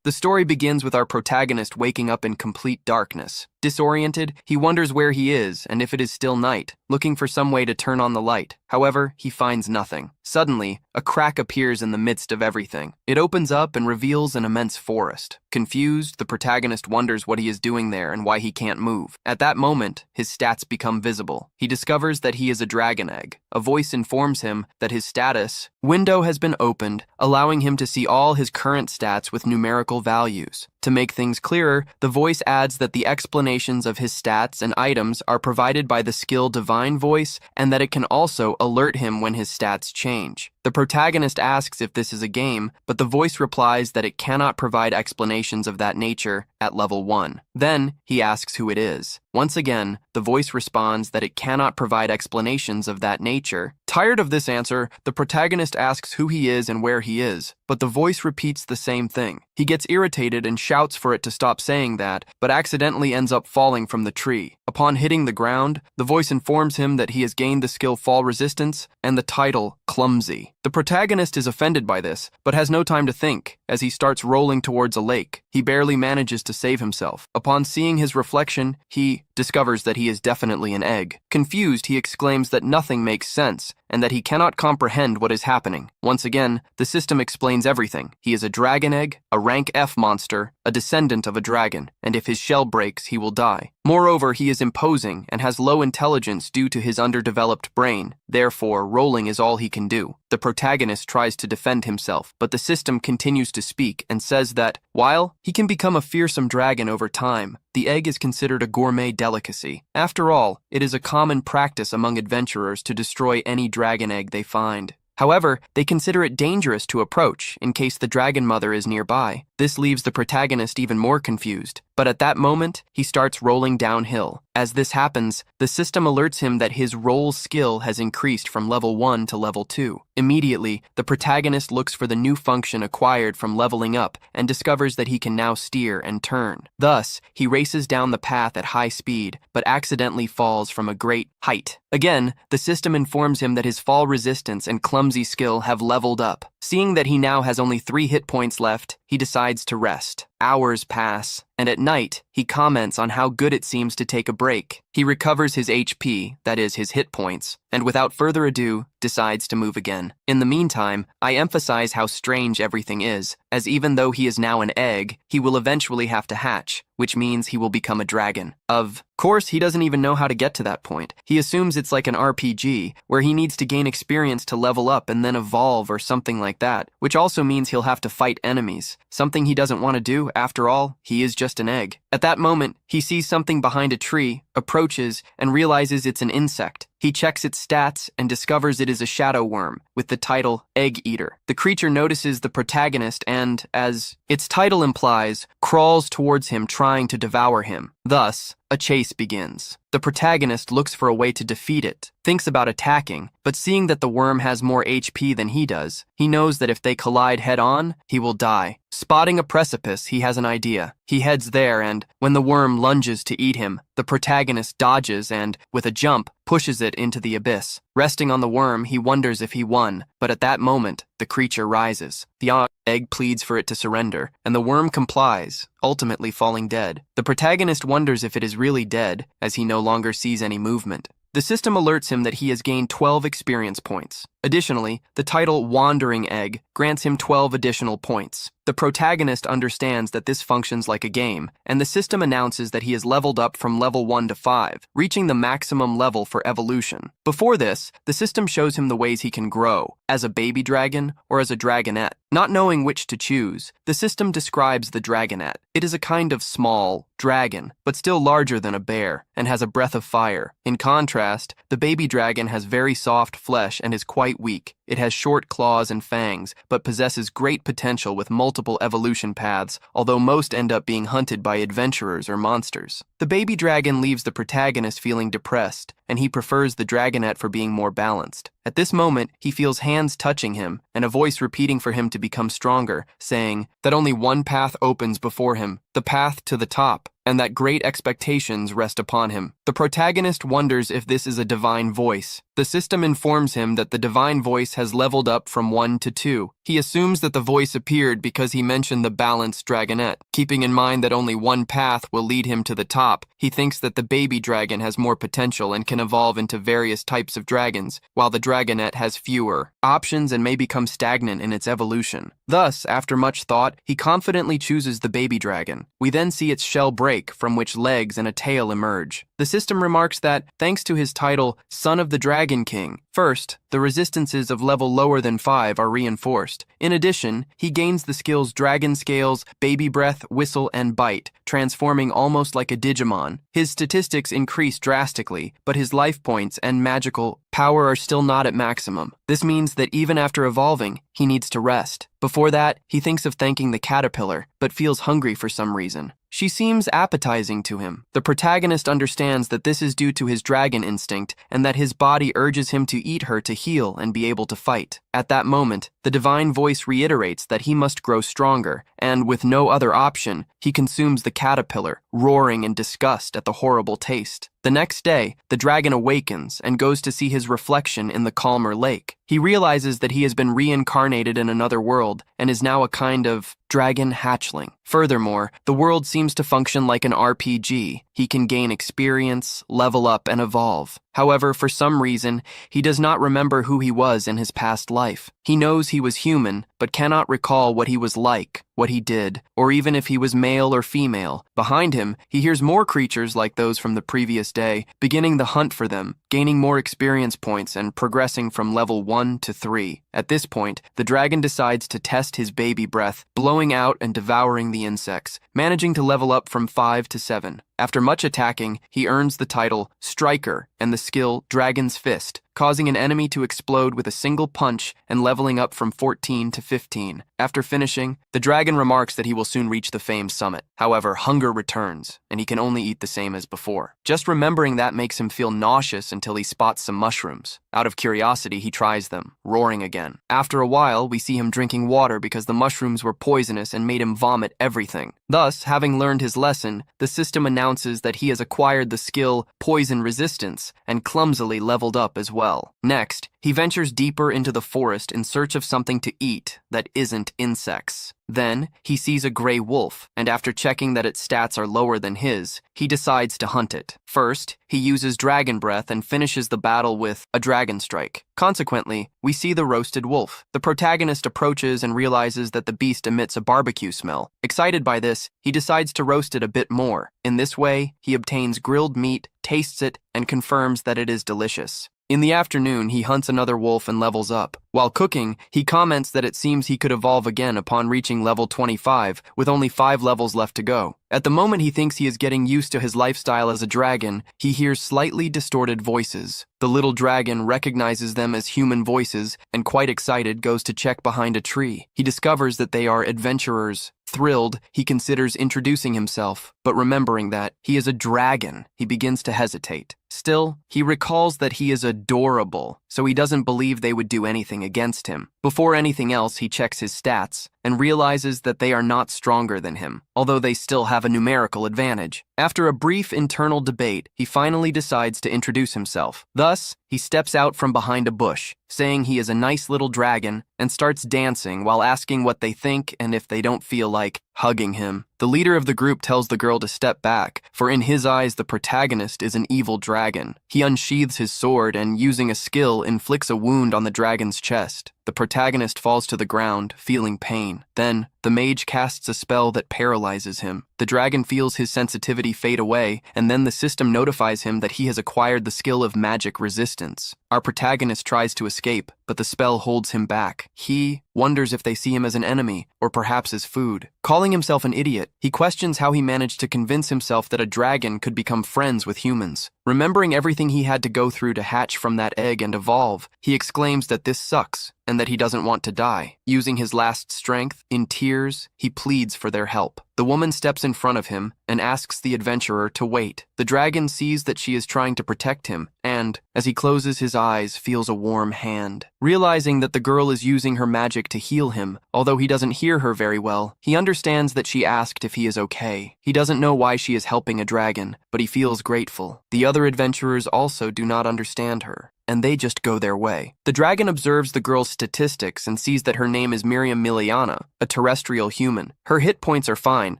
The story begins with our protagonist waking up in complete darkness. Disoriented, he wonders where he is and if it is still night, looking for some way to turn on the light. However, he finds nothing. Suddenly, a crack appears in the midst of everything. It opens up and reveals an immense forest. Confused, the protagonist wonders what he is doing there and why he can't move. At that moment, his stats become visible. He discovers that he is a dragon egg. A voice informs him that his status window has been opened, allowing him to see all his current stats with numerical values. To make things clearer, the voice adds that the explanations of his stats and items are provided by the skill Divine Voice, and that it can also alert him when his stats change. The protagonist asks if this is a game, but the voice replies that it cannot provide explanations of that nature at level 1. Then, he asks who it is. Once again, the voice responds that it cannot provide explanations of that nature. Tired of this answer, the protagonist asks who he is and where he is, but the voice repeats the same thing. He gets irritated and shouts for it to stop saying that, but accidentally ends up falling from the tree. Upon hitting the ground, the voice informs him that he has gained the skill Fall Resistance and the title Clumsy. The protagonist is offended by this, but has no time to think, as he starts rolling towards a lake. He barely manages to save himself. Upon seeing his reflection, he discovers that he is definitely an egg. Confused, he exclaims that nothing makes sense, and that he cannot comprehend what is happening. Once again, the system explains everything. He is a dragon egg, a rank F monster, a descendant of a dragon, and if his shell breaks, he will die. Moreover, he is imposing and has low intelligence due to his underdeveloped brain. Therefore, rolling is all he can do. The protagonist tries to defend himself, but the system continues to speak and says that, while he can become a fearsome dragon over time, the egg is considered a gourmet delicacy. After all, it is a common practice among adventurers to destroy any dragon egg they find. However, they consider it dangerous to approach in case the dragon mother is nearby. This leaves the protagonist even more confused, but at that moment, he starts rolling downhill. As this happens, the system alerts him that his roll skill has increased from level 1 to level 2. Immediately, the protagonist looks for the new function acquired from leveling up and discovers that he can now steer and turn. Thus, he races down the path at high speed, but accidentally falls from a great height. Again, the system informs him that his fall resistance and clumsy skill have leveled up. Seeing that he now has only 3 hit points left, he decides to rest. Hours pass, and at night, he comments on how good it seems to take a break. He recovers his HP, that is, his hit points, and without further ado, decides to move again. In the meantime, I emphasize how strange everything is, as even though he is now an egg, he will eventually have to hatch, which means he will become a dragon. Of course, he doesn't even know how to get to that point. He assumes it's like an RPG, where he needs to gain experience to level up and then evolve or something like that, which also means he'll have to fight enemies, something he doesn't want to do. After all, he is just an egg. At that moment, he sees something behind a tree, approaches, and realizes it's an insect. He checks its stats and discovers it is a shadow worm with the title Egg Eater. The creature notices the protagonist and, as its title implies, crawls towards him trying to devour him. Thus, a chase begins. The protagonist looks for a way to defeat it, thinks about attacking, but seeing that the worm has more HP than he does, he knows that if they collide head-on, he will die. Spotting a precipice, he has an idea. He heads there and, when the worm lunges to eat him, the protagonist dodges and, with a jump, pushes it into the abyss. Resting on the worm, he wonders if he won, but at that moment, the creature rises. The egg pleads for it to surrender, and the worm complies, ultimately falling dead. The protagonist wonders if it is really dead, as he no longer sees any movement. The system alerts him that he has gained 12 experience points. Additionally, the title Wandering Egg grants him 12 additional points. The protagonist understands that this functions like a game, and the system announces that he has leveled up from level 1 to 5, reaching the maximum level for evolution. Before this, the system shows him the ways he can grow, as a baby dragon or as a dragonette. Not knowing which to choose, the system describes the dragonette. It is a kind of small dragon, but still larger than a bear, and has a breath of fire. In contrast, the baby dragon has very soft flesh and is quite weak. It has short claws and fangs, but possesses great potential with multiple evolution paths, although most end up being hunted by adventurers or monsters. The baby dragon leaves the protagonist feeling depressed, and he prefers the dragonette for being more balanced. At this moment, he feels hands touching him, and a voice repeating for him to become stronger, saying that only one path opens before him, the path to the top. and that great expectations rest upon him. The protagonist wonders if this is a divine voice. The system informs him that the divine voice has leveled up from 1 to 2. He assumes that the voice appeared because he mentioned the balanced dragonette. Keeping in mind that only one path will lead him to the top, he thinks that the baby dragon has more potential and can evolve into various types of dragons, while the dragonette has fewer options and may become stagnant in its evolution. Thus, after much thought, he confidently chooses the baby dragon. We then see its shell break, from which legs and a tail emerge. The system remarks that, thanks to his title, Son of the Dragon King, first, the resistances of level lower than 5 are reinforced. In addition, he gains the skills Dragon Scales, Baby Breath, Whistle, and Bite, transforming almost like a Digimon. His statistics increase drastically, but his life points and magical power are still not at maximum. This means that even after evolving, he needs to rest. Before that, he thinks of thanking the caterpillar, but feels hungry for some reason. She seems appetizing to him. The protagonist understands that this is due to his dragon instinct and that his body urges him to eat her to heal and be able to fight. At that moment, the divine voice reiterates that he must grow stronger, and with no other option, he consumes the caterpillar, roaring in disgust at the horrible taste. The next day, the dragon awakens and goes to see his reflection in the calmer lake. He realizes that he has been reincarnated in another world and is now a kind of dragon hatchling. Furthermore, the world seems to function like an RPG. He can gain experience, level up, and evolve. However, for some reason, he does not remember who he was in his past life. He knows he was human, but cannot recall what he was like, what he did, or even if he was male or female. Behind him, he hears more creatures like those from the previous day, beginning the hunt for them, gaining more experience points and progressing from level 1 to 3. At this point, the dragon decides to test his baby breath, blowing out and devouring the insects, managing to level up from 5 to 7. After much attacking, he earns the title Striker and the skill Dragon's Fist, causing an enemy to explode with a single punch and leveling up from 14 to 15. After finishing, the dragon remarks that he will soon reach the famed summit. However, hunger returns, and he can only eat the same as before. Just remembering that makes him feel nauseous until he spots some mushrooms. Out of curiosity, he tries them, roaring again. After a while, we see him drinking water because the mushrooms were poisonous and made him vomit everything. Thus, having learned his lesson, the system announces that he has acquired the skill Poison Resistance and clumsily leveled up as well. Next, he ventures deeper into the forest in search of something to eat that isn't insects. Then, he sees a gray wolf, and after checking that its stats are lower than his, he decides to hunt it. First, he uses Dragon Breath and finishes the battle with a Dragon Strike. Consequently, we see the roasted wolf. The protagonist approaches and realizes that the beast emits a barbecue smell. Excited by this, he decides to roast it a bit more. In this way, he obtains grilled meat, tastes it, and confirms that it is delicious. In the afternoon, he hunts another wolf and levels up. While cooking, he comments that it seems he could evolve again upon reaching level 25, with only 5 levels left to go. At the moment he thinks he is getting used to his lifestyle as a dragon, he hears slightly distorted voices. The little dragon recognizes them as human voices and, quite excited, goes to check behind a tree. He discovers that they are adventurers. Thrilled, he considers introducing himself, but remembering that he is a dragon, he begins to hesitate. Still, he recalls that he is adorable, so he doesn't believe they would do anything against him. Before anything else, he checks his stats and realizes that they are not stronger than him, although they still have a numerical advantage. After a brief internal debate, he finally decides to introduce himself. Thus, he steps out from behind a bush, saying he is a nice little dragon, and starts dancing while asking what they think and if they don't feel like hugging him. The leader of the group tells the girl to step back, for in his eyes the protagonist is an evil dragon. He unsheathes his sword and, using a skill, inflicts a wound on the dragon's chest. The protagonist falls to the ground, feeling pain. Then, the mage casts a spell that paralyzes him. The dragon feels his sensitivity fade away, and then the system notifies him that he has acquired the skill of magic resistance. Our protagonist tries to escape, but the spell holds him back. He wonders if they see him as an enemy, or perhaps as food. Calling himself an idiot, he questions how he managed to convince himself that a dragon could become friends with humans. Remembering everything he had to go through to hatch from that egg and evolve, he exclaims that this sucks, and that he doesn't want to die. Using his last strength, in tears, he pleads for their help. The woman steps in front of him and asks the adventurer to wait. The dragon sees that she is trying to protect him and, as he closes his eyes, feels a warm hand. Realizing that the girl is using her magic to heal him, although he doesn't hear her very well, he understands that she asked if he is okay. He doesn't know why she is helping a dragon, but he feels grateful. The other adventurers also do not understand her, and they just go their way. The dragon observes the girl's statistics and sees that her name is Miriam Miliana, a terrestrial human. Her hit points are fine,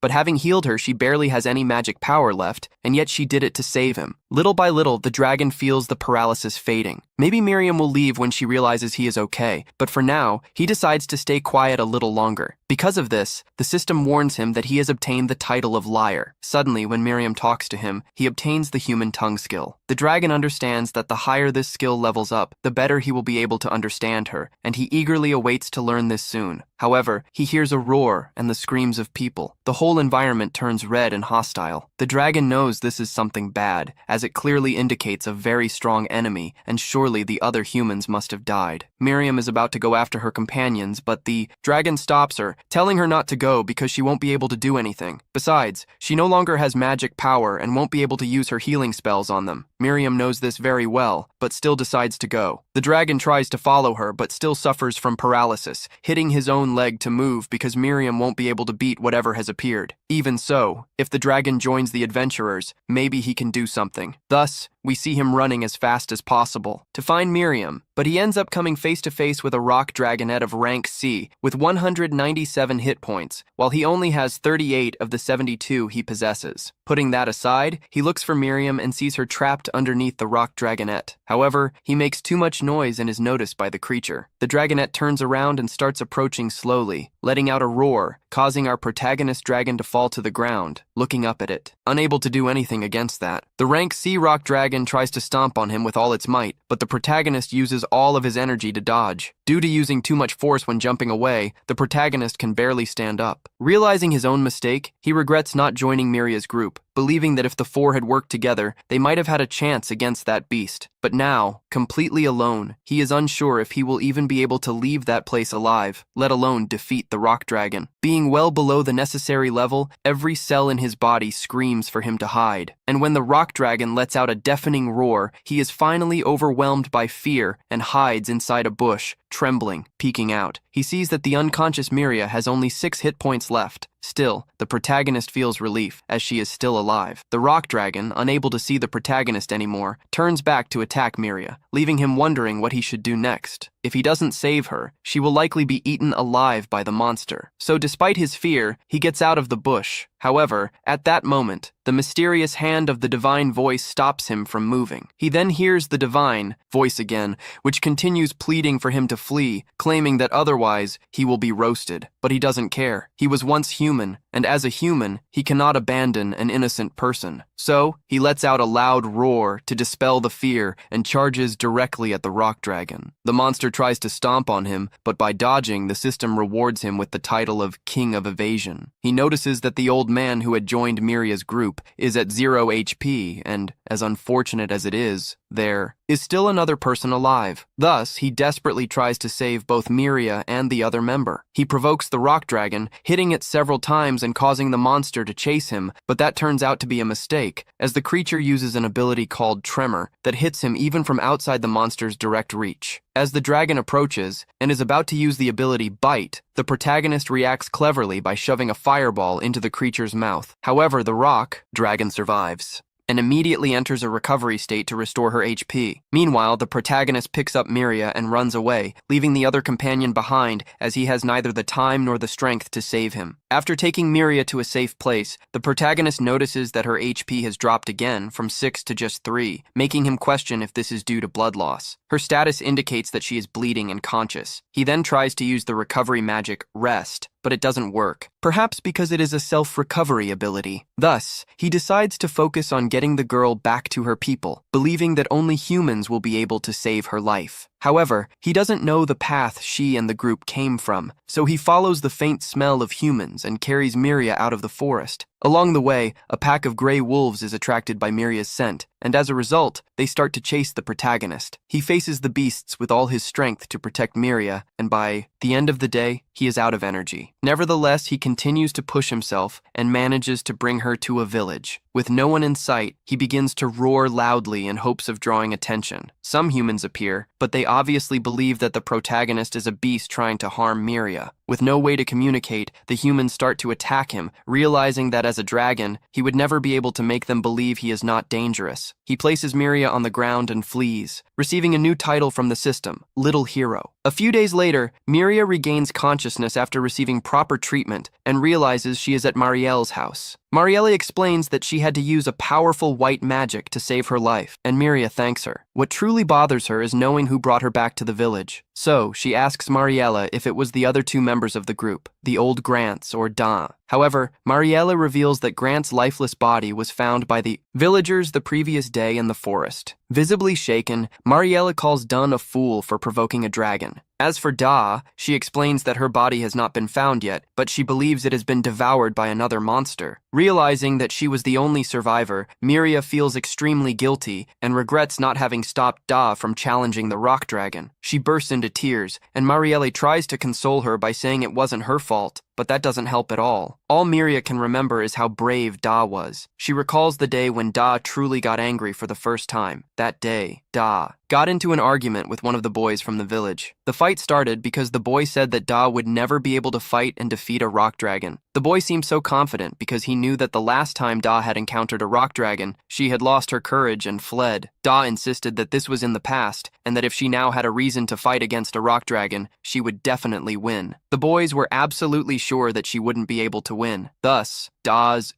but having healed her, she barely has any magic power left, and yet she did it to save him. Little by little, the dragon feels the paralysis fading. Maybe Miriam will leave when she realizes he is okay, but for now, he decides to stay quiet a little longer. Because of this, the system warns him that he has obtained the title of liar. Suddenly, when Miriam talks to him, he obtains the human tongue skill. The dragon understands that the higher this skill levels up, the better he will be able to understand her, and he eagerly awaits to learn this soon. However, he hears a roar and the screams of people. The whole environment turns red and hostile. The dragon knows this is something bad, as it clearly indicates a very strong enemy, and surely the other humans must have died. Miriam is about to go after her companions, but the dragon stops her, telling her not to go because she won't be able to do anything. Besides, she no longer has magic power and won't be able to use her healing spells on them. Miriam knows this very well, but still decides to go. The dragon tries to follow her, but still suffers from paralysis, hitting his own leg to move because Miriam won't be able to beat whatever has appeared. Even so, if the dragon joins the adventurers, maybe he can do something. Thus, we see him running as fast as possible to find Miriam, but he ends up coming face to face with a rock dragonette of rank C with 197 hit points, while he only has 38 of the 72 he possesses. Putting that aside, he looks for Miriam and sees her trapped underneath the rock dragonette. However, he makes too much noise and is noticed by the creature. The dragonette turns around and starts approaching slowly, letting out a roar, causing our protagonist dragon to fall to the ground, looking up at it. Unable to do anything against that, the rank C rock dragon tries to stomp on him with all its might, but the protagonist uses all of his energy to dodge. Due to using too much force when jumping away, the protagonist can barely stand up. Realizing his own mistake, he regrets not joining Miria's group, believing that if the four had worked together, they might have had a chance against that beast. But now, completely alone, he is unsure if he will even be able to leave that place alive, let alone defeat the rock dragon. Being well below the necessary level, every cell in his body screams for him to hide. And when the rock dragon lets out a deafening roar, he is finally overwhelmed by fear and hides inside a bush, trembling, peeking out. He sees that the unconscious Miria has only 6 hit points left. Still, the protagonist feels relief, as she is still alive. The rock dragon, unable to see the protagonist anymore, turns back to attack Miria, leaving him wondering what he should do next. If he doesn't save her, she will likely be eaten alive by the monster. So despite his fear, he gets out of the bush. However, at that moment, the mysterious hand of the divine voice stops him from moving. He then hears the divine voice again, which continues pleading for him to flee, claiming that otherwise he will be roasted. But he doesn't care. He was once human, and as a human, he cannot abandon an innocent person. So, he lets out a loud roar to dispel the fear and charges directly at the rock dragon. The monster tries to stomp on him, but by dodging, the system rewards him with the title of King of Evasion. He notices that the old man who had joined Miria's group is at 0 HP, and, as unfortunate as it is, there is still another person alive. Thus, he desperately tries to save both Miria and the other member. He provokes the rock dragon, hitting it several times and causing the monster to chase him, but that turns out to be a mistake, as the creature uses an ability called Tremor that hits him even from outside the monster's direct reach. As the dragon approaches and is about to use the ability Bite, the protagonist reacts cleverly by shoving a fireball into the creature's mouth. However, the rock dragon survives and immediately enters a recovery state to restore her HP. Meanwhile, the protagonist picks up Miria and runs away, leaving the other companion behind as he has neither the time nor the strength to save him. After taking Miria to a safe place, the protagonist notices that her HP has dropped again from 6 to just 3, making him question if this is due to blood loss. Her status indicates that she is bleeding and conscious. He then tries to use the recovery magic Rest, but it doesn't work, perhaps because it is a self-recovery ability. Thus, he decides to focus on getting the girl back to her people, believing that only humans will be able to save her life. However, he doesn't know the path she and the group came from, so he follows the faint smell of humans and carries Miria out of the forest. Along the way, a pack of gray wolves is attracted by Miria's scent, and as a result, they start to chase the protagonist. He faces the beasts with all his strength to protect Miria, and by the end of the day, he is out of energy. Nevertheless, he continues to push himself and manages to bring her to a village. With no one in sight, he begins to roar loudly in hopes of drawing attention. Some humans appear, but they obviously believe that the protagonist is a beast trying to harm Miria. With no way to communicate, the humans start to attack him, realizing that as a dragon, he would never be able to make them believe he is not dangerous. He places Miria on the ground and flees, receiving a new title from the system, Little Hero. A few days later, Miria regains consciousness after receiving proper treatment and realizes she is at Marielle's house. Marielle explains that she had to use a powerful white magic to save her life, and Miria thanks her. What truly bothers her is knowing who brought her back to the village. So, she asks Marielle if it was the other two members of the group, the old Grants or Da. However, Marielle reveals that Grant's lifeless body was found by the villagers the previous day in the forest. Visibly shaken, Marielle calls Dun a fool for provoking a dragon. As for Da, she explains that her body has not been found yet, but she believes it has been devoured by another monster. Realizing that she was the only survivor, Miria feels extremely guilty and regrets not having stopped Da from challenging the rock dragon. She bursts into tears, and Marielle tries to console her by saying it wasn't her fault, but that doesn't help at all. All Miria can remember is how brave Da was. She recalls the day when Da truly got angry for the first time. That day, Da got into an argument with one of the boys from the village. The fight started because the boy said that Da would never be able to fight and defeat a rock dragon. The boy seemed so confident because he knew that the last time Da had encountered a rock dragon, she had lost her courage and fled. Da insisted that this was in the past, and that if she now had a reason to fight against a rock dragon, she would definitely win. The boys were absolutely sure that she wouldn't be able to win. Thus, Da's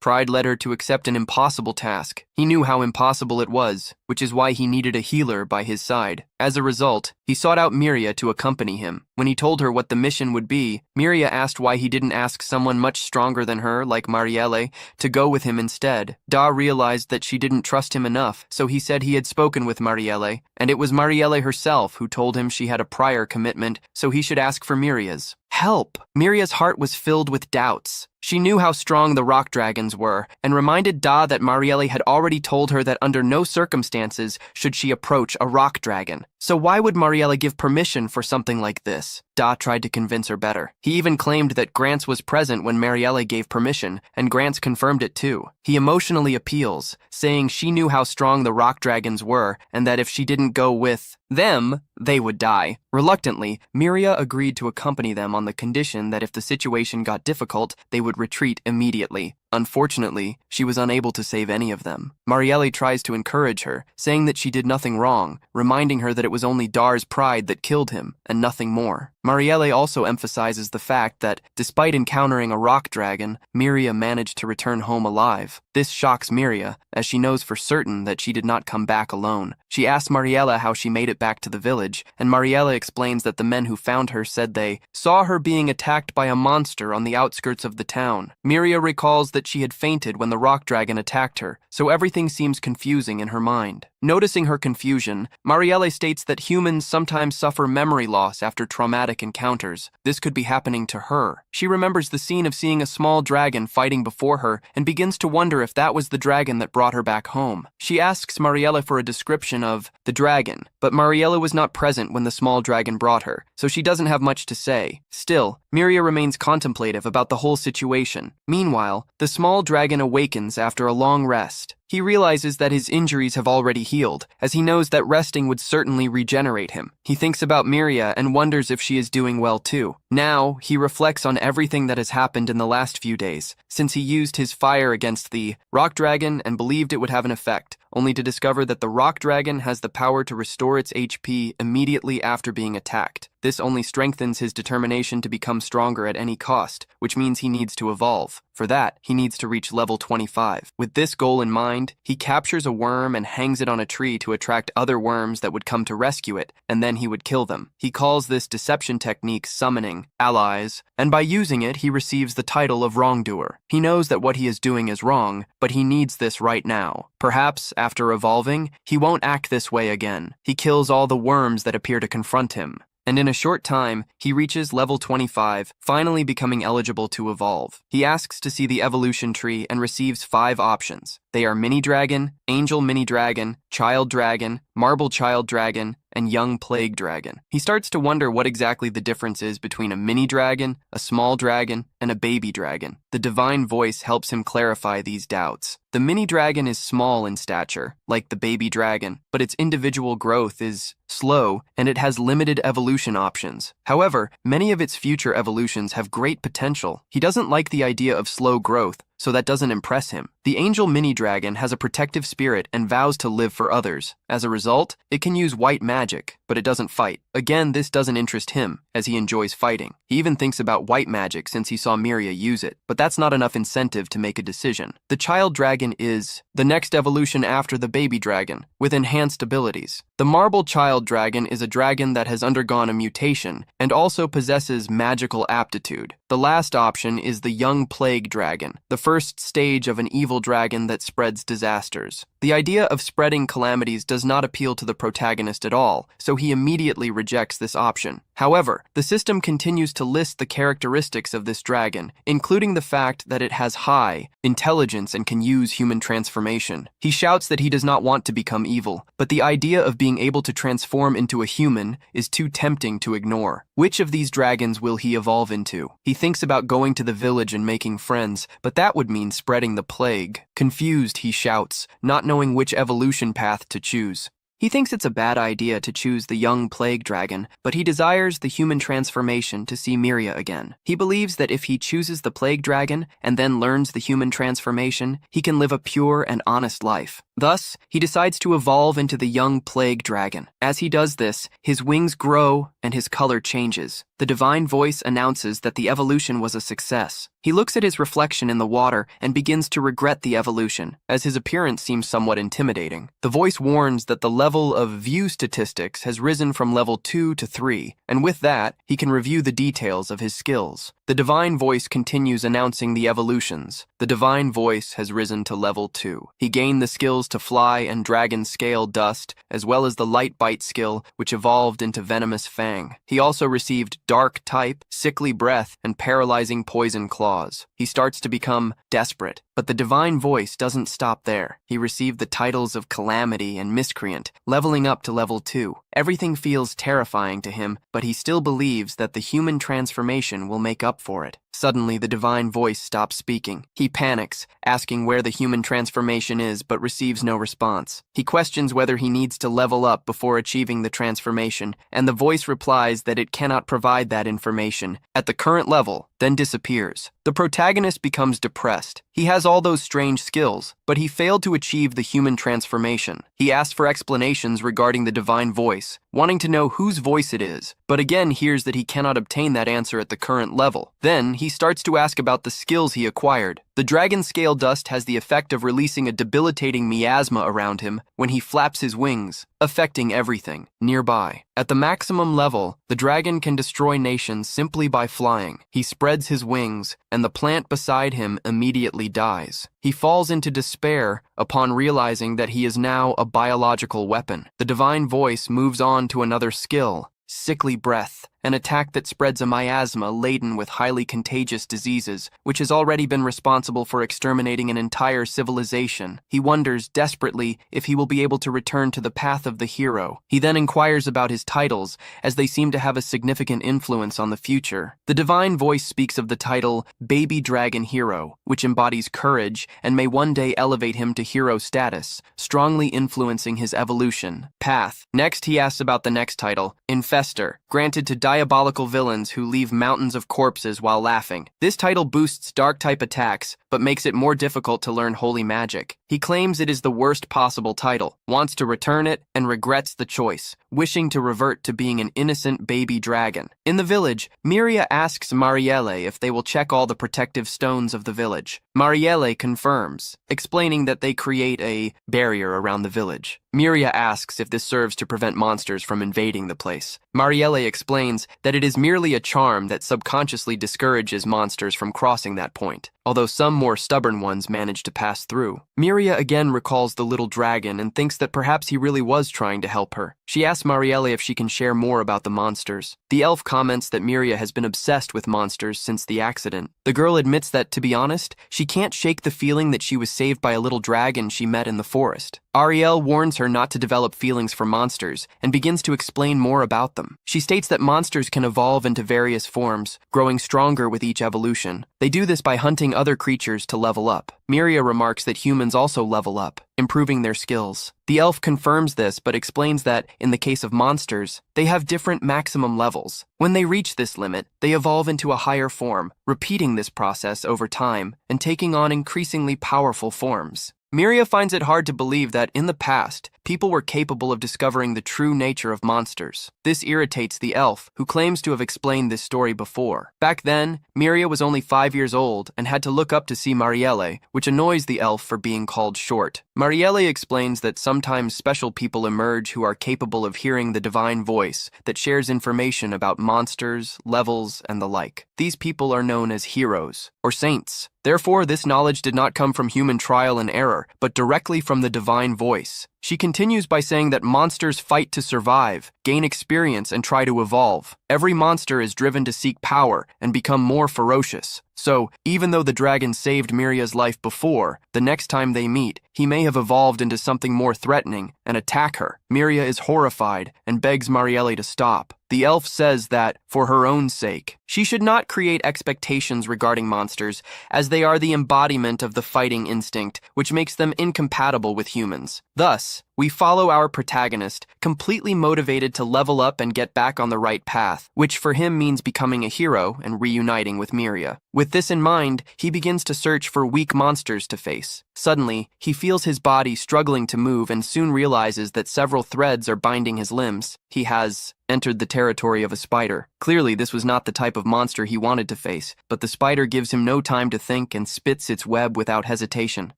pride led her to accept an impossible task. He knew how impossible it was, which is why he needed a healer by his side. As a result, he sought out Miria to accompany him. When he told her what the mission would be, Miria asked why he didn't ask someone much stronger than her, like Marielle, to go with him instead. Da realized that she didn't trust him enough, so he said he had spoken with Marielle, and it was Marielle herself who told him she had a prior commitment, so he should ask for Miria's help. Miria's heart was filled with doubts. She knew how strong the rock dragons were, and reminded Da that Marielle had already told her that under no circumstances should she approach a rock dragon. So why would Marielle give permission for something like this? Da tried to convince her better. He even claimed that Grants was present when Marielle gave permission, and Grants confirmed it too. He emotionally appeals, saying she knew how strong the rock dragons were, and that if she didn't go with them, they would die. Reluctantly, Miria agreed to accompany them on the condition that if the situation got difficult, they would retreat immediately. Unfortunately, she was unable to save any of them. Marielle tries to encourage her, saying that she did nothing wrong, reminding her that it was only Dar's pride that killed him, and nothing more. Marielle also emphasizes the fact that, despite encountering a rock dragon, Miria managed to return home alive. This shocks Miria, as she knows for certain that she did not come back alone. She asks Marielle how she made it back to the village, and Marielle explains that the men who found her said they saw her being attacked by a monster on the outskirts of the town. Miria recalls that she had fainted when the rock dragon attacked her, so everything seems confusing in her mind. Noticing her confusion, Marielle states that humans sometimes suffer memory loss after traumatic encounters. This could be happening to her. She remembers the scene of seeing a small dragon fighting before her and begins to wonder if that was the dragon that brought her back home. She asks Marielle for a description of the dragon, but Marielle was not present when the small dragon brought her, so she doesn't have much to say. Still, Miria remains contemplative about the whole situation. Meanwhile, the small dragon awakens after a long rest. He realizes that his injuries have already healed, as he knows that resting would certainly regenerate him. He thinks about Miria and wonders if she is doing well too. Now, he reflects on everything that has happened in the last few days, since he used his fire against the rock dragon and believed it would have an effect, only to discover that the rock dragon has the power to restore its HP immediately after being attacked. This only strengthens his determination to become stronger at any cost, which means he needs to evolve. For that, he needs to reach level 25. With this goal in mind, he captures a worm and hangs it on a tree to attract other worms that would come to rescue it, and then he would kill them. He calls this deception technique summoning allies, and by using it, he receives the title of wrongdoer. He knows that what he is doing is wrong, but he needs this right now. Perhaps, after evolving, he won't act this way again. He kills all the worms that appear to confront him. and in a short time, he reaches level 25, finally becoming eligible to evolve. He asks to see the evolution tree and receives 5 options. They are Mini Dragon, Angel Mini Dragon, Child Dragon, Marble Child Dragon, and Young Plague Dragon. He starts to wonder what exactly the difference is between a mini dragon, a small dragon, and a baby dragon. The divine voice helps him clarify these doubts. The mini dragon is small in stature, like the baby dragon, but its individual growth is slow, and it has limited evolution options. However, many of its future evolutions have great potential. He doesn't like the idea of slow growth, so that doesn't impress him. The Angel Mini Dragon has a protective spirit and vows to live for others. As a result, it can use white magic, but it doesn't fight. Again, this doesn't interest him, as he enjoys fighting. He even thinks about white magic since he saw Miria use it, but that's not enough incentive to make a decision. The Child Dragon is the next evolution after the Baby Dragon, with enhanced abilities. The Marble Child Dragon is a dragon that has undergone a mutation and also possesses magical aptitude. The last option is the Young Plague Dragon, the first stage of an evil dragon that spreads disasters. The idea of spreading calamities does not appeal to the protagonist at all, so he immediately rejects this option. However, the system continues to list the characteristics of this dragon, including the fact that it has high intelligence and can use human transformation. He shouts that he does not want to become evil, but the idea of being able to transform into a human is too tempting to ignore. Which of these dragons will he evolve into? He thinks about going to the village and making friends, but that would mean spreading the plague. Confused, he shouts, not knowing which evolution path to choose. He thinks it's a bad idea to choose the Young Plague Dragon, but he desires the human transformation to see Miria again. He believes that if he chooses the Plague Dragon and then learns the human transformation, he can live a pure and honest life. Thus, he decides to evolve into the Young Plague Dragon. As he does this, his wings grow and his color changes. The divine voice announces that the evolution was a success. He looks at his reflection in the water and begins to regret the evolution, as his appearance seems somewhat intimidating. The voice warns that the level of view statistics has risen from level 2 to 3, and with that, he can review the details of his skills. The divine voice continues announcing the evolutions. The divine voice has risen to level 2. He gained the skills to fly and dragon scale dust, as well as the light bite skill, which evolved into venomous fang. He also received dark type, sickly breath, and paralyzing poison claws. He starts to become desperate, but the divine voice doesn't stop there. He received the titles of Calamity and Miscreant, leveling up to level 2. Everything feels terrifying to him, but he still believes that the human transformation will make up for it. Suddenly, the divine voice stops speaking. He panics, asking where the human transformation is, but receives no response. He questions whether he needs to level up before achieving the transformation, and the voice replies that it cannot provide that information at the current level, then disappears. The protagonist becomes depressed. He has all those strange skills, but he failed to achieve the human transformation. He asks for explanations regarding the divine voice, wanting to know whose voice it is, but again hears that he cannot obtain that answer at the current level. Then, he starts to ask about the skills he acquired. The dragon scale dust has the effect of releasing a debilitating miasma around him when he flaps his wings, affecting everything nearby. At the maximum level, the dragon can destroy nations simply by flying. He spreads his wings, and the plant beside him immediately dies. He falls into despair upon realizing that he is now a biological weapon. The divine voice moves on to another skill, sickly breath, an attack that spreads a miasma laden with highly contagious diseases, which has already been responsible for exterminating an entire civilization. He wonders desperately if he will be able to return to the path of the hero. He then inquires about his titles, as they seem to have a significant influence on the future. The divine voice speaks of the title Baby Dragon Hero, which embodies courage and may one day elevate him to hero status, strongly influencing his evolution path. Next, he asks about the next title, Infestor, granted to diabolical villains who leave mountains of corpses while laughing. This title boosts dark-type attacks, but makes it more difficult to learn holy magic. He claims it is the worst possible title, wants to return it, and regrets the choice, wishing to revert to being an innocent baby dragon. In the village, Miria asks Marielle if they will check all the protective stones of the village. Marielle confirms, explaining that they create a barrier around the village. Miria asks if this serves to prevent monsters from invading the place. Marielle explains that it is merely a charm that subconsciously discourages monsters from crossing that point, although some more stubborn ones manage to pass through. Miria again recalls the little dragon and thinks that perhaps he really was trying to help her. She asks Marielle if she can share more about the monsters. The elf comments that Miria has been obsessed with monsters since the accident. The girl admits that, to be honest, she can't shake the feeling that she was saved by a little dragon she met in the forest. Ariel warns her not to develop feelings for monsters and begins to explain more about them. She states that monsters can evolve into various forms, growing stronger with each evolution. They do this by hunting other creatures to level up. Miria remarks that humans also level up, improving their skills. The elf confirms this but explains that, in the case of monsters, they have different maximum levels. When they reach this limit, they evolve into a higher form, repeating this process over time and taking on increasingly powerful forms. Miria finds it hard to believe that, in the past, people were capable of discovering the true nature of monsters. This irritates the elf, who claims to have explained this story before. Back then, Miria was only 5 years old and had to look up to see Marielle, which annoys the elf for being called short. Marielle explains that sometimes special people emerge who are capable of hearing the divine voice that shares information about monsters, levels, and the like. These people are known as heroes, or saints. Therefore, this knowledge did not come from human trial and error, but directly from the divine voice. She continues by saying that monsters fight to survive, gain experience, and try to evolve. Every monster is driven to seek power and become more ferocious. So, even though the dragon saved Miria's life before, the next time they meet, he may have evolved into something more threatening and attack her. Miria is horrified and begs Marielle to stop. The elf says that, for her own sake, she should not create expectations regarding monsters, as they are the embodiment of the fighting instinct, which makes them incompatible with humans. Thus, we follow our protagonist, completely motivated to level up and get back on the right path, which for him means becoming a hero and reuniting with Miria. With this in mind, he begins to search for weak monsters to face. Suddenly, he feels his body struggling to move and soon realizes that several threads are binding his limbs. He has entered the territory of a spider. Clearly, this was not the type of monster he wanted to face, but the spider gives him no time to think and spits its web without hesitation.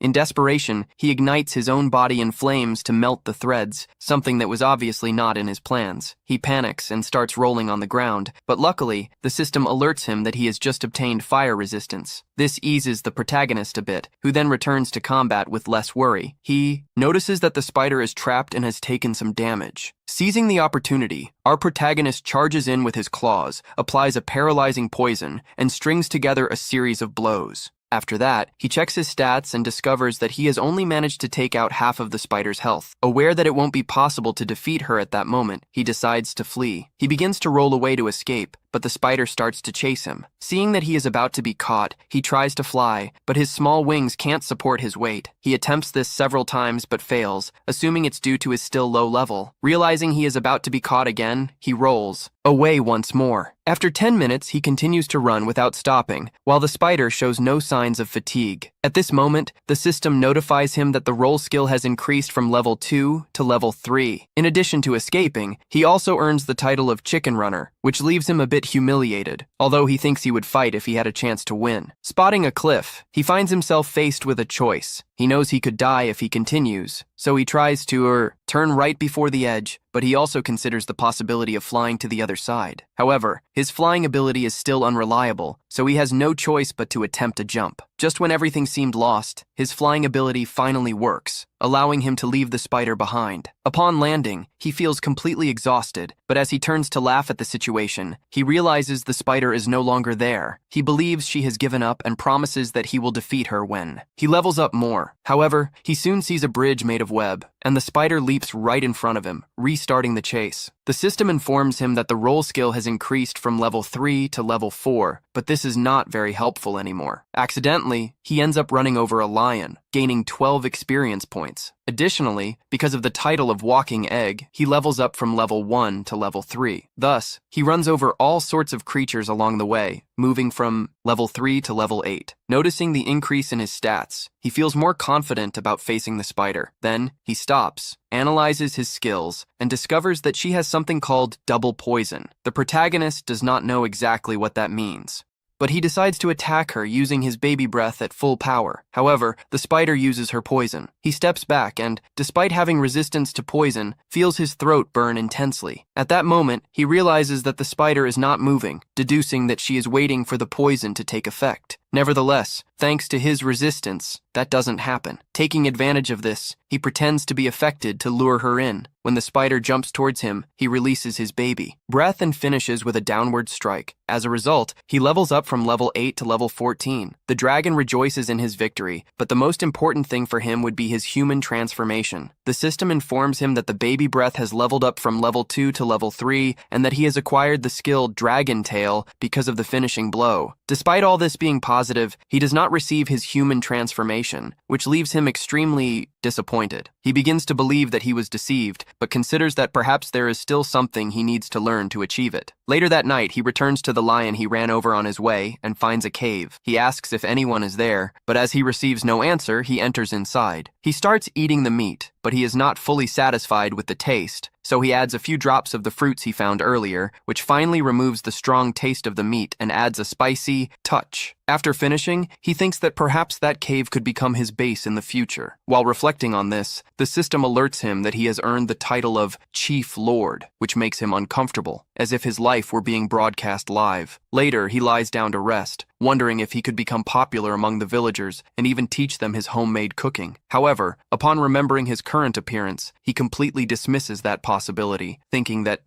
In desperation, he ignites his own body in flames to melt the threads, something that was obviously not in his plans. He panics and starts rolling on the ground, but luckily, the system alerts him that he has just obtained fire resistance. This eases the protagonist a bit, who then returns to combat with less worry. He notices that the spider is trapped and has taken some damage. Seizing the opportunity, our protagonist charges in with his claws, applies a paralyzing poison, and strings together a series of blows. After that, he checks his stats and discovers that he has only managed to take out half of the spider's health. Aware that it won't be possible to defeat her at that moment, he decides to flee. He begins to roll away to escape, but the spider starts to chase him. Seeing that he is about to be caught, he tries to fly, but his small wings can't support his weight. He attempts this several times but fails, assuming it's due to his still low level. Realizing he is about to be caught again, he rolls away once more. After 10 minutes, he continues to run without stopping, while the spider shows no signs of fatigue. At this moment, the system notifies him that the roll skill has increased from level 2 to level 3. In addition to escaping, he also earns the title of Chicken Runner, which leaves him a bit humiliated, although he thinks he would fight if he had a chance to win. Spotting a cliff, he finds himself faced with a choice. He knows he could die if he continues, so he tries to turn right before the edge, but he also considers the possibility of flying to the other side. However, his flying ability is still unreliable, so he has no choice but to attempt a jump. Just when everything seemed lost, his flying ability finally works, allowing him to leave the spider behind. Upon landing, he feels completely exhausted, but as he turns to laugh at the situation, he realizes the spider is no longer there. He believes she has given up and promises that he will defeat her when he levels up more. However, he soon sees a bridge made of web, and the spider leaps right in front of him, restarting the chase. The system informs him that the roll skill has increased from level 3 to level 4, but this is not very helpful anymore. Accidentally, he ends up running over a lion, gaining 12 experience points. Additionally, because of the title of Walking Egg, he levels up from level 1 to level 3. Thus, he runs over all sorts of creatures along the way, moving from level 3 to level 8. Noticing the increase in his stats, he feels more confident about facing the spider. Then, he stops, analyzes his skills, and discovers that she has something called double poison. The protagonist does not know exactly what that means, but he decides to attack her using his baby breath at full power. However, the spider uses her poison. He steps back and, despite having resistance to poison, feels his throat burn intensely. At that moment, he realizes that the spider is not moving, deducing that she is waiting for the poison to take effect. Nevertheless, thanks to his resistance, that doesn't happen. Taking advantage of this, he pretends to be affected to lure her in. When the spider jumps towards him, he releases his baby. Breath and finishes with a downward strike. As a result, he levels up from level 8 to level 14. The dragon rejoices in his victory, but the most important thing for him would be his human transformation. The system informs him that the baby breath has leveled up from level 2 to level 3, and that he has acquired the skill Dragon Tail because of the finishing blow. Despite all this being positive, he does not receive his human transformation, which leaves him extremely disappointed. He begins to believe that he was deceived, but considers that perhaps there is still something he needs to learn to achieve it. Later that night, he returns to the lion he ran over on his way and finds a cave. He asks if anyone is there, but as he receives no answer, he enters inside. He starts eating the meat, but he is not fully satisfied with the taste, so he adds a few drops of the fruits he found earlier, which finally removes the strong taste of the meat and adds a spicy touch. After finishing, he thinks that perhaps that cave could become his base in the future. While reflecting on this, the system alerts him that he has earned the title of Chief Lord, which makes him uncomfortable, as if his life were being broadcast live. Later, he lies down to rest, wondering if he could become popular among the villagers and even teach them his homemade cooking. However, upon remembering his current appearance, he completely dismisses that possibility, thinking that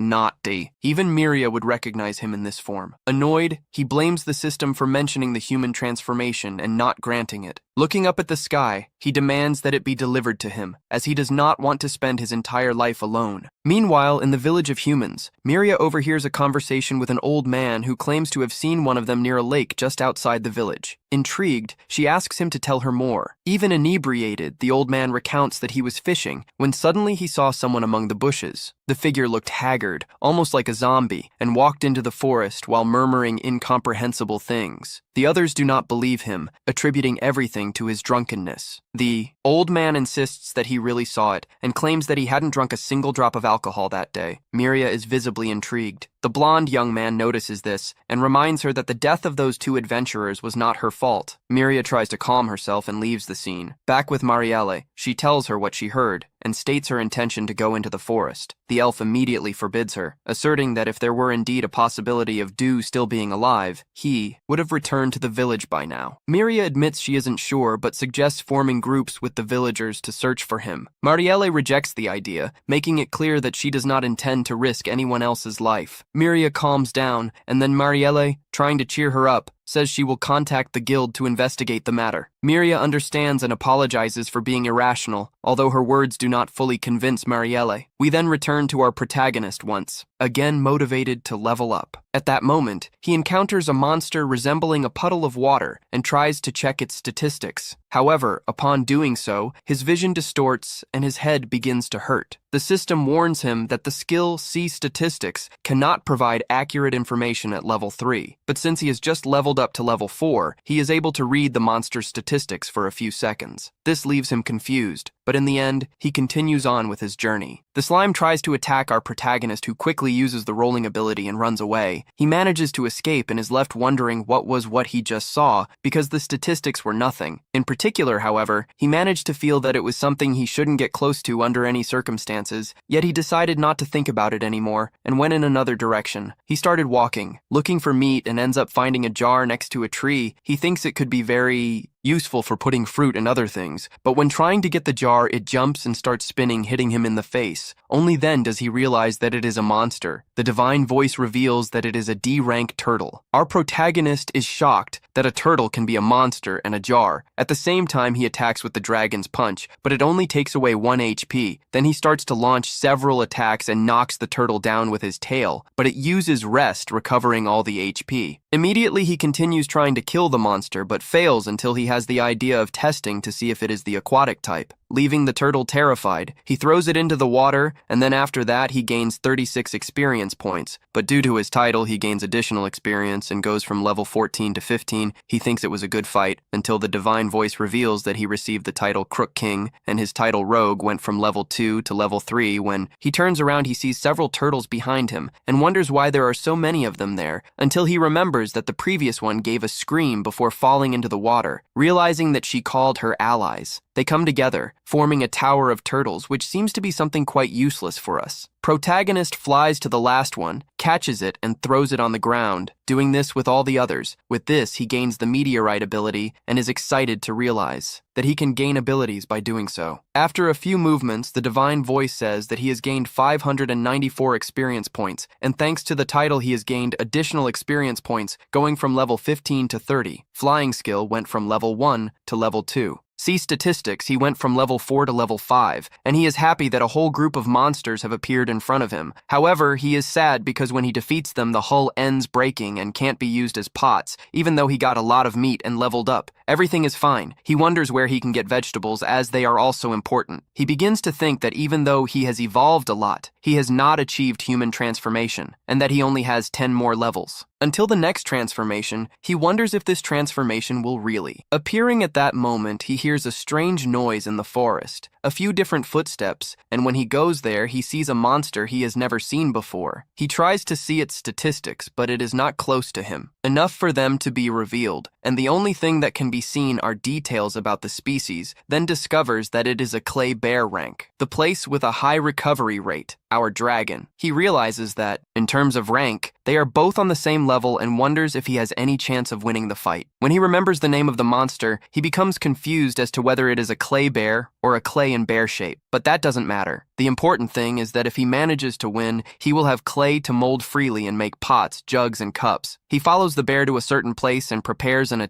even Miria would recognize him in this form. Annoyed, he blames the system for mentioning the human transformation and not granting it. Looking up at the sky, he demands that it be delivered to him, as he does not want to spend his entire life alone. Meanwhile, in the village of humans, Miria overhears a conversation with an old man who claims to have seen one of them near a lake just outside the village. Intrigued, she asks him to tell her more. Even inebriated, the old man recounts that he was fishing when suddenly he saw someone among the bushes. The figure looked haggard, almost like a zombie, and walked into the forest while murmuring incomprehensible things. The others do not believe him, attributing everything to his drunkenness. The old man insists that he really saw it and claims that he hadn't drunk a single drop of alcohol that day. Miria is visibly intrigued. The blonde young man notices this and reminds her that the death of those two adventurers was not her fault. Miria tries to calm herself and leaves the scene. Back with Marielle, she tells her what she heard and states her intention to go into the forest. The elf immediately forbids her, asserting that if there were indeed a possibility of Dew still being alive, he would have returned to the village by now. Miria admits she isn't sure, but suggests forming groups with the villagers to search for him. Marielle rejects the idea, making it clear that she does not intend to risk anyone else's life. Miria calms down, and then Marielle, trying to cheer her up, says she will contact the guild to investigate the matter. Miria understands and apologizes for being irrational, although her words do not fully convince Marielle. We then return to our protagonist once again motivated to level up. At that moment, he encounters a monster resembling a puddle of water and tries to check its statistics. However, upon doing so, his vision distorts and his head begins to hurt. The system warns him that the skill See Statistics cannot provide accurate information at level 3, but since he has just leveled up to level 4, he is able to read the monster's statistics for a few seconds. This leaves him confused, but in the end, he continues on with his journey. The slime tries to attack our protagonist, who quickly uses the rolling ability and runs away. He manages to escape and is left wondering what he just saw, because the statistics were nothing. In particular, however, he managed to feel that it was something he shouldn't get close to under any circumstances, yet he decided not to think about it anymore and went in another direction. He started walking, looking for meat, and ends up finding a jar next to a tree. He thinks it could be very useful for putting fruit and other things, but when trying to get the jar, it jumps and starts spinning, hitting him in the face. Only then does he realize that it is a monster. The divine voice reveals that it is a D-rank turtle. Our protagonist is shocked that a turtle can be a monster and a jar. At the same time, he attacks with the dragon's punch, but it only takes away 1 HP. Then he starts to launch several attacks and knocks the turtle down with his tail, but it uses rest, recovering all the HP. Immediately, he continues trying to kill the monster, but fails until he has the idea of testing to see if it is the aquatic type. Leaving the turtle terrified, he throws it into the water, and then after that he gains 36 experience points. But due to his title, he gains additional experience and goes from level 14 to 15. He thinks it was a good fight, until the divine voice reveals that he received the title Crook King, and his title Rogue went from level 2 to level 3. When he turns around, he sees several turtles behind him, and wonders why there are so many of them there, until he remembers that the previous one gave a scream before falling into the water, realizing that she called her allies. They come together, forming a tower of turtles, which seems to be something quite useless for us. Protagonist flies to the last one, catches it, and throws it on the ground, doing this with all the others. With this, he gains the meteorite ability and is excited to realize that he can gain abilities by doing so. After a few movements, the divine voice says that he has gained 594 experience points, and thanks to the title he has gained additional experience points, going from level 15 to 30. Flying skill went from level 1 to level 2. See statistics, he went from level 4 to level 5, and he is happy that a whole group of monsters have appeared in front of him. However, he is sad because when he defeats them, the hull ends breaking and can't be used as pots, even though he got a lot of meat and leveled up. Everything is fine. He wonders where he can get vegetables, as they are also important. He begins to think that even though he has evolved a lot, he has not achieved human transformation, and that he only has 10 more levels. Until the next transformation, he wonders if this transformation will really. Appearing at that moment, he hears a strange noise in the forest, a few different footsteps, and when he goes there, he sees a monster he has never seen before. He tries to see its statistics, but it is not close to him, enough for them to be revealed, and the only thing that can be seen are details about the species, then discovers that it is a clay bear rank, the place with a high recovery rate, our dragon. He realizes that, in terms of rank, they are both on the same level and wonders if he has any chance of winning the fight. When he remembers the name of the monster, he becomes confused as to whether it is a clay bear or a clay in bear shape, but that doesn't matter. The important thing is that if he manages to win, he will have clay to mold freely and make pots, jugs, and cups. He follows the bear to a certain place and prepares an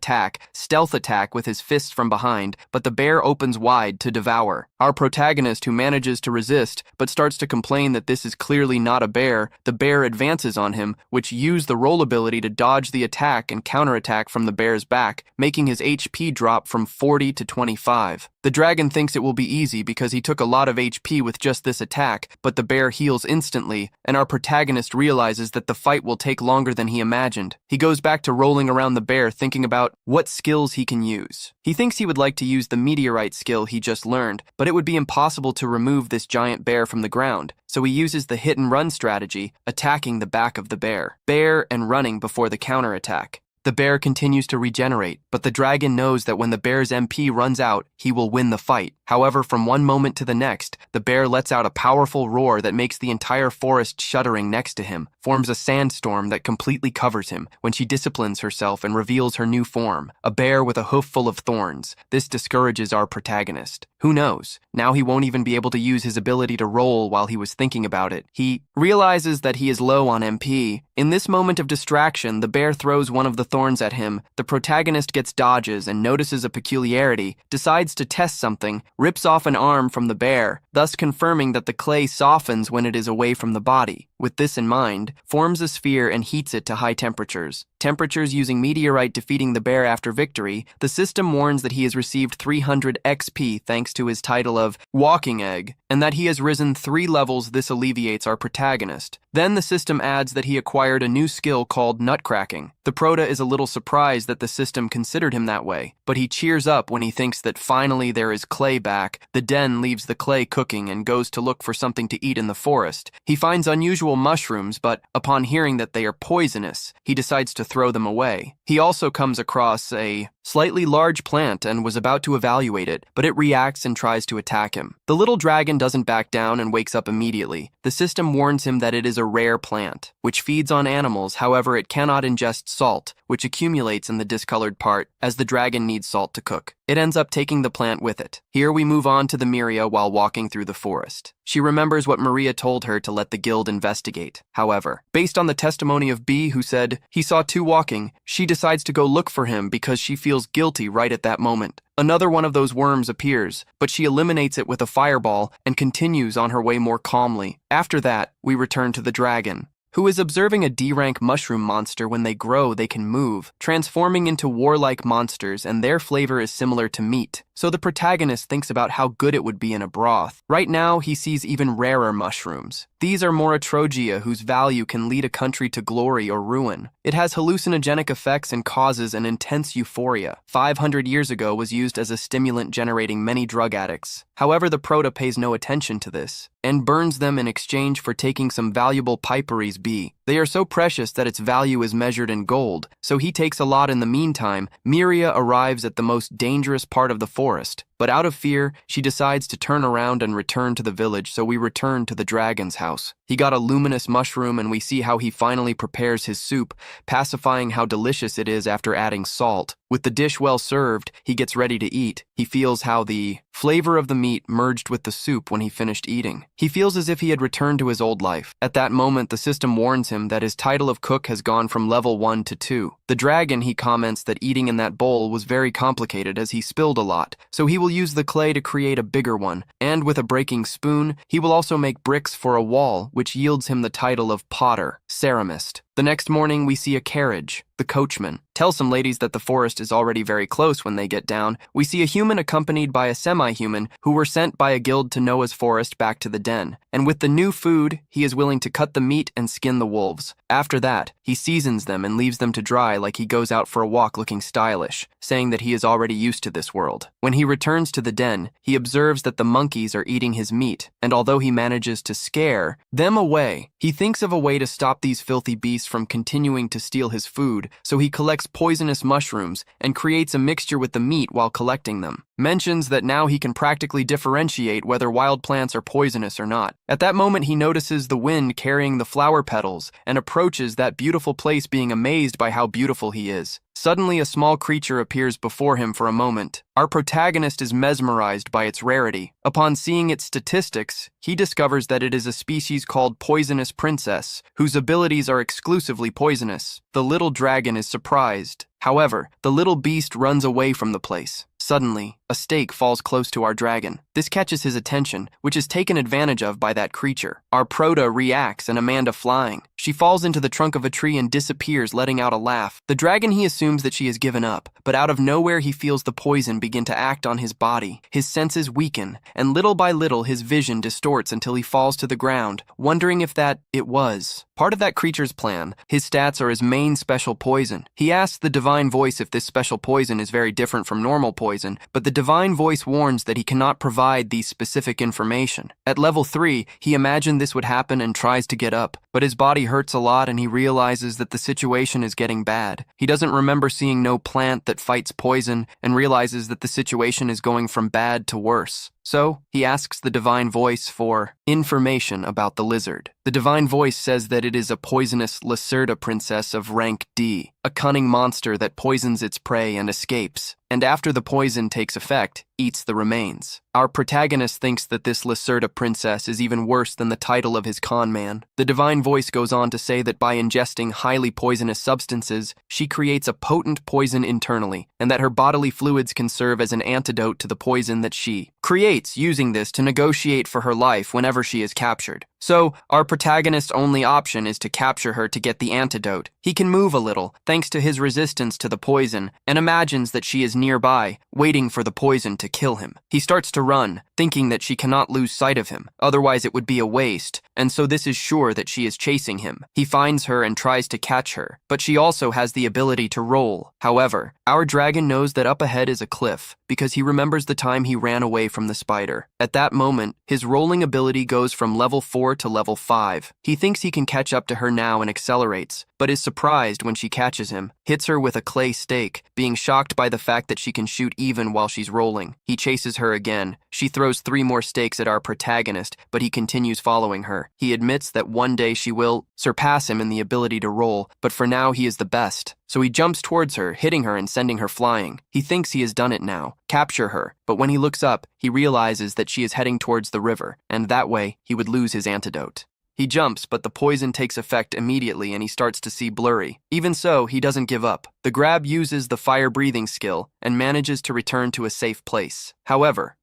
stealth attack with his fists from behind, but the bear opens wide to devour. Our protagonist, who manages to resist, but starts to complain that this is clearly not a bear, the bear advances on him, which used the roll ability to dodge the attack and counterattack from the bear's back, making his HP drop from 40 to 25. The dragon thinks it will be easy because he took a lot of HP with just this attack, but the bear heals instantly, and our protagonist realizes that the fight will take longer than he imagined. He goes back to rolling around the bear, thinking about what skills he can use. He thinks he would like to use the meteorite skill he just learned, but it would be impossible to remove this giant bear from the ground, so he uses the hit and run strategy, attacking the back of the bear and running before the counterattack. The bear continues to regenerate, but the dragon knows that when the bear's MP runs out, he will win the fight. However, from one moment to the next, the bear lets out a powerful roar that makes the entire forest shuddering next to him, forms a sandstorm that completely covers him when she disciplines herself and reveals her new form, a bear with a hoof full of thorns. This discourages our protagonist. Who knows? Now he won't even be able to use his ability to roll while he was thinking about it. He realizes that he is low on MP. In this moment of distraction, the bear throws one of the thorns at him. The protagonist gets dodges and notices a peculiarity, decides to test something, rips off an arm from the bear, thus confirming that the clay softens when it is away from the body. With this in mind, forms a sphere and heats it to high temperatures. Temperatures using meteorite defeating the bear after victory, the system warns that he has received 300 XP thanks to his title of Walking Egg, and that he has risen 3 levels. This alleviates our protagonist. Then the system adds that he acquired a new skill called nutcracking. The prota is a little surprised that the system considered him that way, but he cheers up when he thinks that finally there is clay back. The den leaves the clay cooking and goes to look for something to eat in the forest. He finds unusual mushrooms, but upon hearing that they are poisonous, he decides to throw them away. He also comes across a slightly large plant and was about to evaluate it, but it reacts and tries to attack him. The little dragon doesn't back down and wakes up immediately. The system warns him that it is a rare plant, which feeds on animals. However, it cannot ingest salt, which accumulates in the discolored part, as the dragon needs salt to cook. It ends up taking the plant with it. Here we move on to the Miria while walking through the forest. She remembers what Maria told her to let the guild investigate. However, based on the testimony of B, who said he saw 2 walking, she decides to go look for him because she feels guilty right at that moment. Another one of those worms appears, but she eliminates it with a fireball and continues on her way more calmly. After that, we return to the dragon, who is observing a D-rank mushroom monster. When they grow, they can move, transforming into warlike monsters, and their flavor is similar to meat. So the protagonist thinks about how good it would be in a broth. Right now, he sees even rarer mushrooms. These are Moratrogia, whose value can lead a country to glory or ruin. It has hallucinogenic effects and causes an intense euphoria. 500 years ago was used as a stimulant, generating many drug addicts. However, the prota pays no attention to this and burns them in exchange for taking some valuable piperies B. They are so precious that its value is measured in gold, so he takes a lot. In the meantime, Miria arrives at the most dangerous part of the forest. But out of fear, she decides to turn around and return to the village, so we return to the dragon's house. He got a luminous mushroom and we see how he finally prepares his soup, pacifying how delicious it is after adding salt. With the dish well served, he gets ready to eat. He feels how the flavor of the meat merged with the soup when he finished eating. He feels as if he had returned to his old life. At that moment, the system warns him that his title of cook has gone from level 1 to 2. The dragon, he comments that eating in that bowl was very complicated as he spilled a lot, so he will use the clay to create a bigger one, and with a breaking spoon, he will also make bricks for a wall, which yields him the title of potter, ceramist. The next morning, we see a carriage. The coachman tells some ladies that the forest is already very close. When they get down, we see a human accompanied by a semi-human who were sent by a guild to Noah's forest back to the den. And with the new food, he is willing to cut the meat and skin the wolves. After that, he seasons them and leaves them to dry like he goes out for a walk looking stylish, saying that he is already used to this world. When he returns to the den, he observes that the monkeys are eating his meat, and although he manages to scare them away, he thinks of a way to stop these filthy beasts from continuing to steal his food, so he collects poisonous mushrooms and creates a mixture with the meat while collecting them. Mentions that now he can practically differentiate whether wild plants are poisonous or not. At that moment, he notices the wind carrying the flower petals and approaches that beautiful place, being amazed by how beautiful he is. Suddenly, a small creature appears before him for a moment. Our protagonist is mesmerized by its rarity. Upon seeing its statistics, he discovers that it is a species called poisonous princess, whose abilities are exclusively poisonous. The little dragon is surprised. However, the little beast runs away from the place. Suddenly, a stake falls close to our dragon. This catches his attention, which is taken advantage of by that creature. Our prota reacts and Amanda flying. She falls into the trunk of a tree and disappears, letting out a laugh. The dragon, he assumes that she has given up, but out of nowhere he feels the poison begin to act on his body. His senses weaken, and little by little his vision distorts until he falls to the ground, wondering if it was part of that creature's plan. His stats are his main special poison. He asks the divine voice if this special poison is very different from normal poison, but the divine voice warns that he cannot provide these specific information. At level 3, he imagined this would happen and tries to get up, but his body hurts a lot and he realizes that the situation is getting bad. He doesn't remember seeing no plant that fights poison and realizes that the situation is going from bad to worse. So, he asks the divine voice for information about the lizard. The divine voice says that it is a poisonous Lacerda princess of rank D, a cunning monster that poisons its prey and escapes, and after the poison takes effect, eats the remains. Our protagonist thinks that this Lacerda princess is even worse than the title of his con man. The divine voice goes on to say that by ingesting highly poisonous substances, she creates a potent poison internally, and that her bodily fluids can serve as an antidote to the poison that she creates, using this to negotiate for her life whenever she is captured. So, our protagonist's only option is to capture her to get the antidote. He can move a little, thanks to his resistance to the poison, and imagines that she is nearby, waiting for the poison to kill him. He starts to run, thinking that she cannot lose sight of him, otherwise it would be a waste, and so this is sure that she is chasing him. He finds her and tries to catch her, but she also has the ability to roll. However, our dragon knows that up ahead is a cliff, because he remembers the time he ran away from the spider. At that moment, his rolling ability goes from level 4 to level 5. He thinks he can catch up to her now and accelerates, but is surprised when she catches him, hits her with a clay stake, being shocked by the fact that she can shoot even while she's rolling. He chases her again. She throws 3 more stakes at our protagonist, but he continues following her. He admits that one day she will surpass him in the ability to roll, but for now he is the best. So he jumps towards her, hitting her and sending her flying. He thinks he has done it now, capture her, but when he looks up, he realizes that she is heading towards the river, and that way he would lose his antidote. He jumps, but the poison takes effect immediately and he starts to see blurry. Even so, he doesn't give up. The grab uses the fire-breathing skill and manages to return to a safe place. However,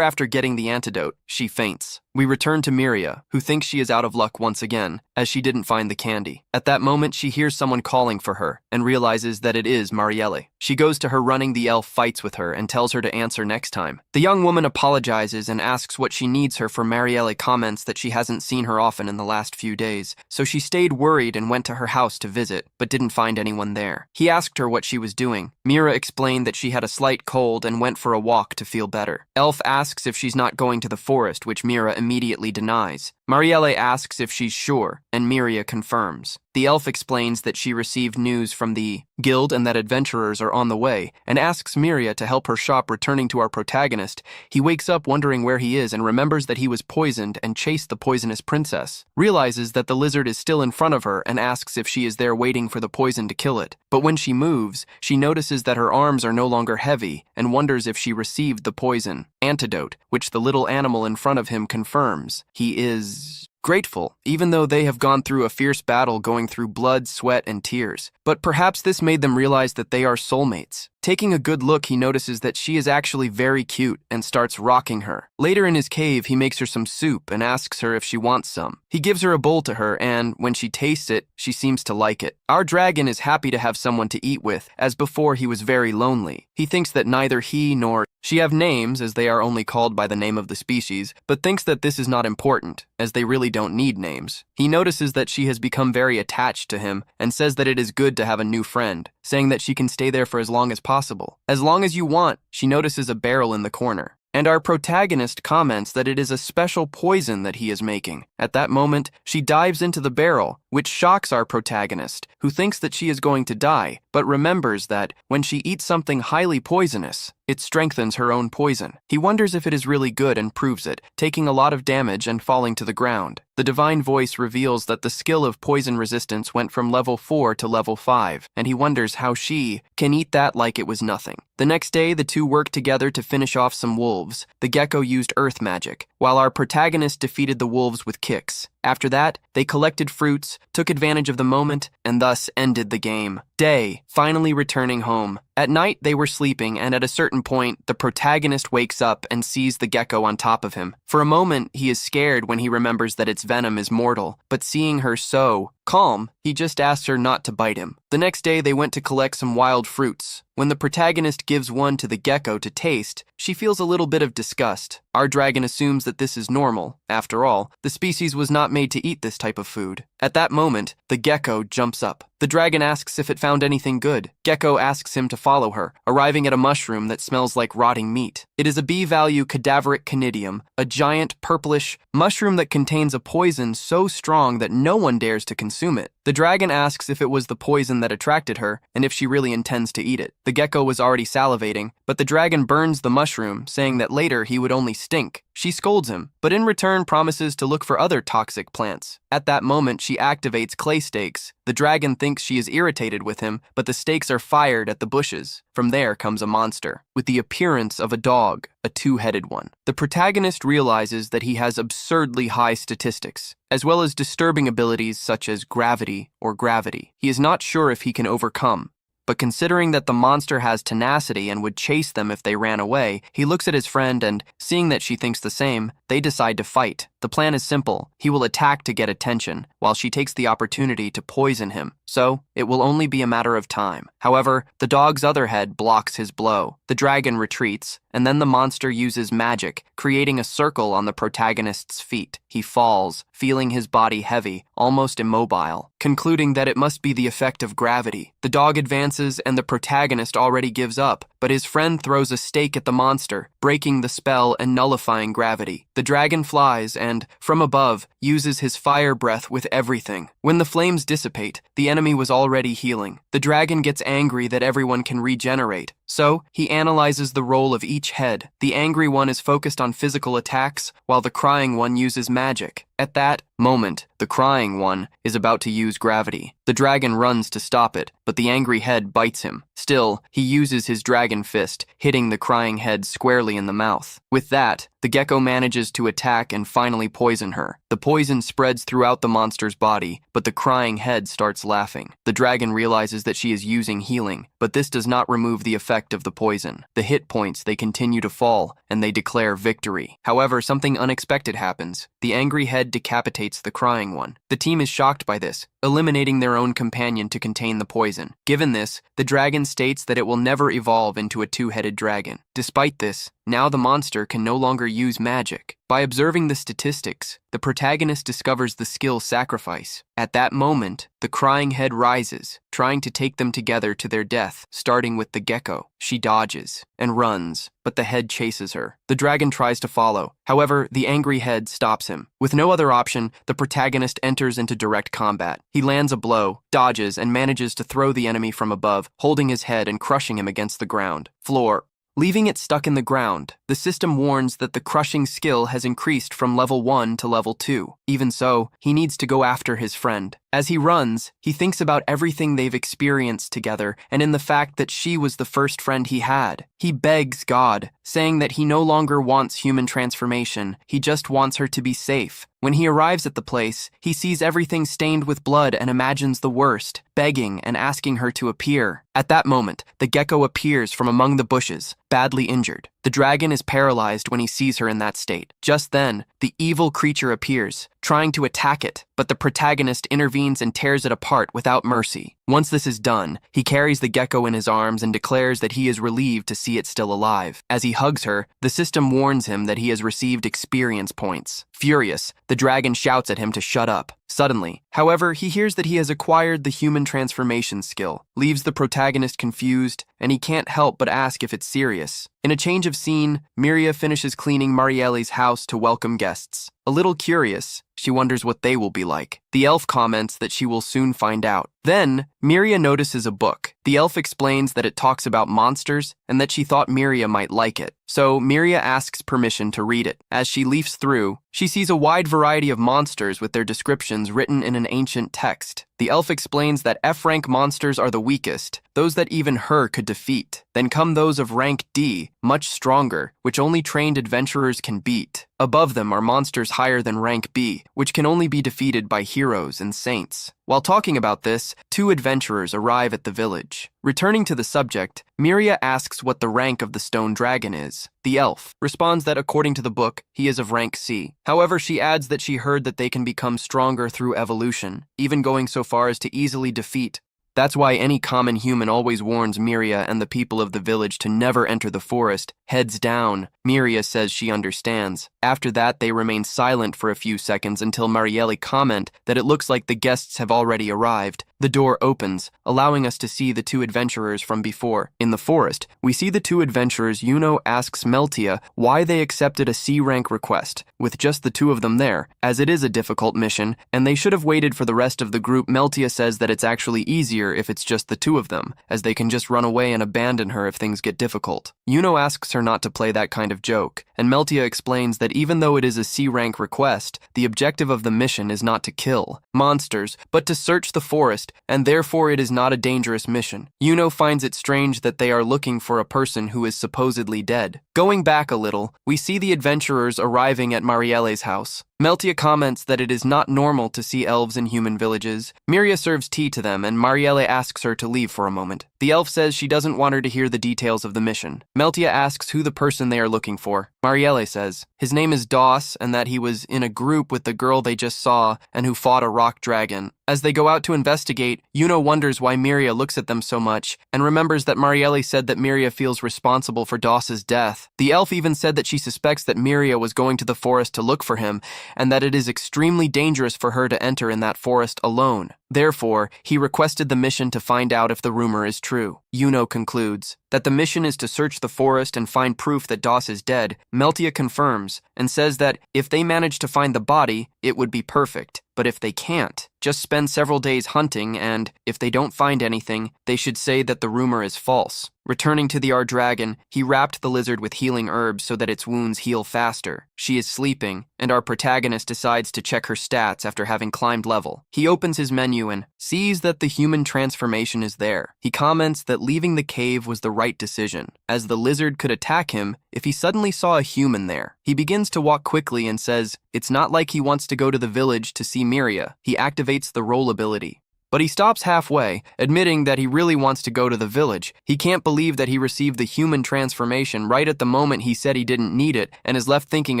after getting the antidote, she faints. We return to Miria, who thinks she is out of luck once again, as she didn't find the candy. At that moment, she hears someone calling for her and realizes that it is Marielle. She goes to her running, the elf fights with her and tells her to answer next time. The young woman apologizes and asks what she needs her for. Marielle comments that she hasn't seen her often in the last few days, so she stayed worried and went to her house to visit, but didn't find anyone there. He asked her what she was doing. Mira explained that she had a slight cold and went for a walk to feel better. Elf asks if she's not going to the forest, which Mira immediately denies. Marielle asks if she's sure, and Miria confirms. The elf explains that she received news from the guild and that adventurers are on the way, and asks Miria to help her shop. Returning to our protagonist, he wakes up wondering where he is and remembers that he was poisoned and chased the poisonous princess. Realizes that the lizard is still in front of her and asks if she is there waiting for the poison to kill it. But when she moves, she notices that her arms are no longer heavy and wonders if she received the poison antidote, which the little animal in front of him confirms. He is grateful, even though they have gone through a fierce battle going through blood, sweat, and tears. But perhaps this made them realize that they are soulmates. Taking a good look, he notices that she is actually very cute and starts rocking her. Later in his cave, he makes her some soup and asks her if she wants some. He gives her a bowl to her, and when she tastes it, she seems to like it. Our dragon is happy to have someone to eat with, as before he was very lonely. He thinks that neither he nor she have names, as they are only called by the name of the species, but thinks that this is not important, as they really don't need names. He notices that she has become very attached to him and says that it is good to have a new friend, saying that she can stay there for as long as possible. As long as you want, she notices a barrel in the corner. And our protagonist comments that it is a special poison that he is making. At that moment, she dives into the barrel, which shocks our protagonist, who thinks that she is going to die, but remembers that when she eats something highly poisonous, it strengthens her own poison. He wonders if it is really good and proves it, taking a lot of damage and falling to the ground. The divine voice reveals that the skill of poison resistance went from level 4 to level 5, and he wonders how she can eat that like it was nothing. The next day, the two work together to finish off some wolves. The gecko used earth magic, while our protagonist defeated the wolves with kicks. After that, they collected fruits, took advantage of the moment, and thus ended the game. Day, finally returning home. At night, they were sleeping, and at a certain point, the protagonist wakes up and sees the gecko on top of him. For a moment, he is scared when he remembers that its venom is mortal, but seeing her so calm, he just asks her not to bite him. The next day, they went to collect some wild fruits. When the protagonist gives one to the gecko to taste, she feels a little bit of disgust. Our dragon assumes that this is normal. After all, the species was not made to eat this type of food. At that moment, the gecko jumps up. The dragon asks if it found anything good. Gecko asks him to follow her, arriving at a mushroom that smells like rotting meat. It is a B-value cadaveric conidium, a giant purplish mushroom that contains a poison so strong that no one dares to consume it. The dragon asks if it was the poison that attracted her and if she really intends to eat it. The gecko was already salivating, but the dragon burns the mushroom, saying that later he would only stink. She scolds him, but in return promises to look for other toxic plants. At that moment, she activates clay stakes. The dragon thinks she is irritated with him, but the stakes are fired at the bushes. From there comes a monster, with the appearance of a dog, a two-headed one. The protagonist realizes that he has absurdly high statistics, as well as disturbing abilities such as gravity or gravity. He is not sure if he can overcome. But considering that the monster has tenacity and would chase them if they ran away, he looks at his friend and, seeing that she thinks the same, they decide to fight. The plan is simple. He will attack to get attention, while she takes the opportunity to poison him. So, it will only be a matter of time. However, the dog's other head blocks his blow. The dragon retreats, and then the monster uses magic, creating a circle on the protagonist's feet. He falls, feeling his body heavy, almost immobile, concluding that it must be the effect of gravity. The dog advances and the protagonist already gives up, but his friend throws a stake at the monster, breaking the spell and nullifying gravity. The dragon flies and, from above, uses his fire breath with everything. When the flames dissipate, the enemy was already healing. The dragon gets angry that everyone can regenerate, so he analyzes the role of each head. The angry one is focused on physical attacks, while the crying one uses magic. At that moment, the crying one is about to use gravity. The dragon runs to stop it, but the angry head bites him. Still, he uses his dragon fist, hitting the crying head squarely in the mouth. With that, the gecko manages to attack and finally poison her. The poison spreads throughout the monster's body, but the crying head starts laughing. The dragon realizes that she is using healing, but this does not remove the effect of the poison. The hit points, they continue to fall, and they declare victory. However, something unexpected happens. The angry head decapitates the crying one. The team is shocked by this, eliminating their own companion to contain the poison. Given this, the dragon states that it will never evolve into a two-headed dragon. Despite this, now the monster can no longer use magic. By observing the statistics, the protagonist discovers the skill sacrifice. At that moment, the crying head rises, trying to take them together to their death, starting with the gecko. She dodges and runs, but the head chases her. The dragon tries to follow. However, the angry head stops him. With no other option, the protagonist enters into direct combat. He lands a blow, dodges, and manages to throw the enemy from above, holding his head and crushing him against the floor. Leaving it stuck in the ground, the system warns that the crushing skill has increased from level 1 to level 2. Even so, he needs to go after his friend. As he runs, he thinks about everything they've experienced together and in the fact that she was the first friend he had. He begs God, saying that he no longer wants human transformation, he just wants her to be safe. When he arrives at the place, he sees everything stained with blood and imagines the worst, begging and asking her to appear. At that moment, the gecko appears from among the bushes, badly injured. The dragon is paralyzed when he sees her in that state. Just then, the evil creature appears, trying to attack it, but the protagonist intervenes and tears it apart without mercy. Once this is done, he carries the gecko in his arms and declares that he is relieved to see it still alive. As he hugs her, the system warns him that he has received experience points. Furious, the dragon shouts at him to shut up. Suddenly, however, he hears that he has acquired the human transformation skill, leaves the protagonist confused, and he can't help but ask if it's serious. In a change of scene, Miria finishes cleaning Marielle's house to welcome guests. A little curious, she wonders what they will be like. The elf comments that she will soon find out. Then, Miria notices a book. The elf explains that it talks about monsters and that she thought Miria might like it. So, Miria asks permission to read it. As she leafs through, she sees a wide variety of monsters with their descriptions written in an ancient text. The elf explains that F-rank monsters are the weakest, those that even her could defeat. Then come those of rank D, much stronger, which only trained adventurers can beat. Above them are monsters higher than rank B, which can only be defeated by heroes and saints. While talking about this, two adventurers arrive at the village. Returning to the subject, Miria asks what the rank of the stone dragon is. The elf responds that according to the book, he is of rank C. However, she adds that she heard that they can become stronger through evolution, even going so far as to easily defeat. That's why any common human always warns Miria and the people of the village to never enter the forest. Heads down. Miria says she understands. After that, they remain silent for a few seconds until Marielle comment that it looks like the guests have already arrived. The door opens, allowing us to see the two adventurers from before. In the forest, we see the two adventurers. Yuno asks Meltia why they accepted a C-rank request, with just the two of them there, as it is a difficult mission, and they should have waited for the rest of the group. Meltia says that it's actually easier if it's just the two of them, as they can just run away and abandon her if things get difficult. Yuno asks her not to play that kind of joke, and Meltia explains that even though it is a C-rank request, the objective of the mission is not to kill monsters, but to search the forest, and therefore it is not a dangerous mission. Yuno finds it strange that they are looking for a person who is supposedly dead. Going back a little, we see the adventurers arriving at Marielle's house. Meltia comments that it is not normal to see elves in human villages. Miria serves tea to them, and Marielle asks her to leave for a moment. The elf says she doesn't want her to hear the details of the mission. Meltia asks who the person they are looking for. Marielle says his name is Doss and that he was in a group with the girl they just saw and who fought a rock dragon. As they go out to investigate, Yuno wonders why Miria looks at them so much and remembers that Marielle said that Miria feels responsible for Doss's death. The elf even said that she suspects that Miria was going to the forest to look for him and that it is extremely dangerous for her to enter in that forest alone. Therefore, he requested the mission to find out if the rumor is true. Yuno concludes that the mission is to search the forest and find proof that Doss is dead. Meltia confirms and says that if they manage to find the body, it would be perfect. But if they can't, just spend several days hunting, and if they don't find anything, they should say that the rumor is false. Returning to the dragon, he wrapped the lizard with healing herbs so that its wounds heal faster. She is sleeping, and our protagonist decides to check her stats after having climbed level. He opens his menu and sees that the human transformation is there. He comments that leaving the cave was the right decision, as the lizard could attack him if he suddenly saw a human there. He begins to walk quickly and says it's not like he wants to go to the village to see Miria. He activates the roll ability. But he stops halfway, admitting that he really wants to go to the village. He can't believe that he received the human transformation right at the moment he said he didn't need it, and is left thinking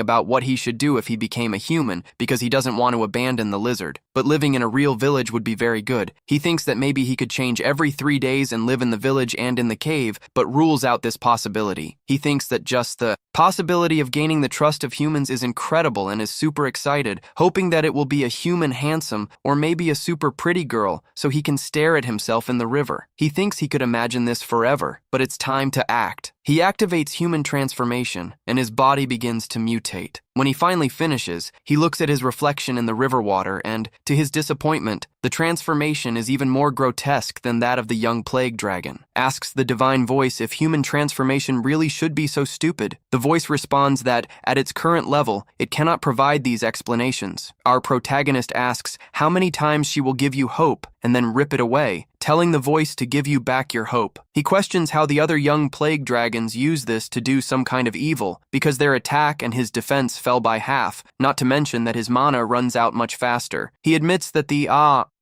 about what he should do if he became a human, because he doesn't want to abandon the lizard. But living in a real village would be very good. He thinks that maybe he could change every 3 days and live in the village and in the cave, but rules out this possibility. He thinks that just the possibility of gaining the trust of humans is incredible and is super excited, hoping that it will be a human handsome or maybe a super pretty girl so he can stare at himself in the river. He thinks he could imagine this forever, but it's time to act. He activates human transformation, and his body begins to mutate. When he finally finishes, he looks at his reflection in the river water and, to his disappointment, the transformation is even more grotesque than that of the young plague dragon. Asks the divine voice if human transformation really should be so stupid. The voice responds that, at its current level, it cannot provide these explanations. Our protagonist asks how many times she will give you hope and then rip it away, telling the voice to give you back your hope. He questions how the other young plague dragons use this to do some kind of evil, because their attack and his defense fell by half, not to mention that his mana runs out much faster. He admits that the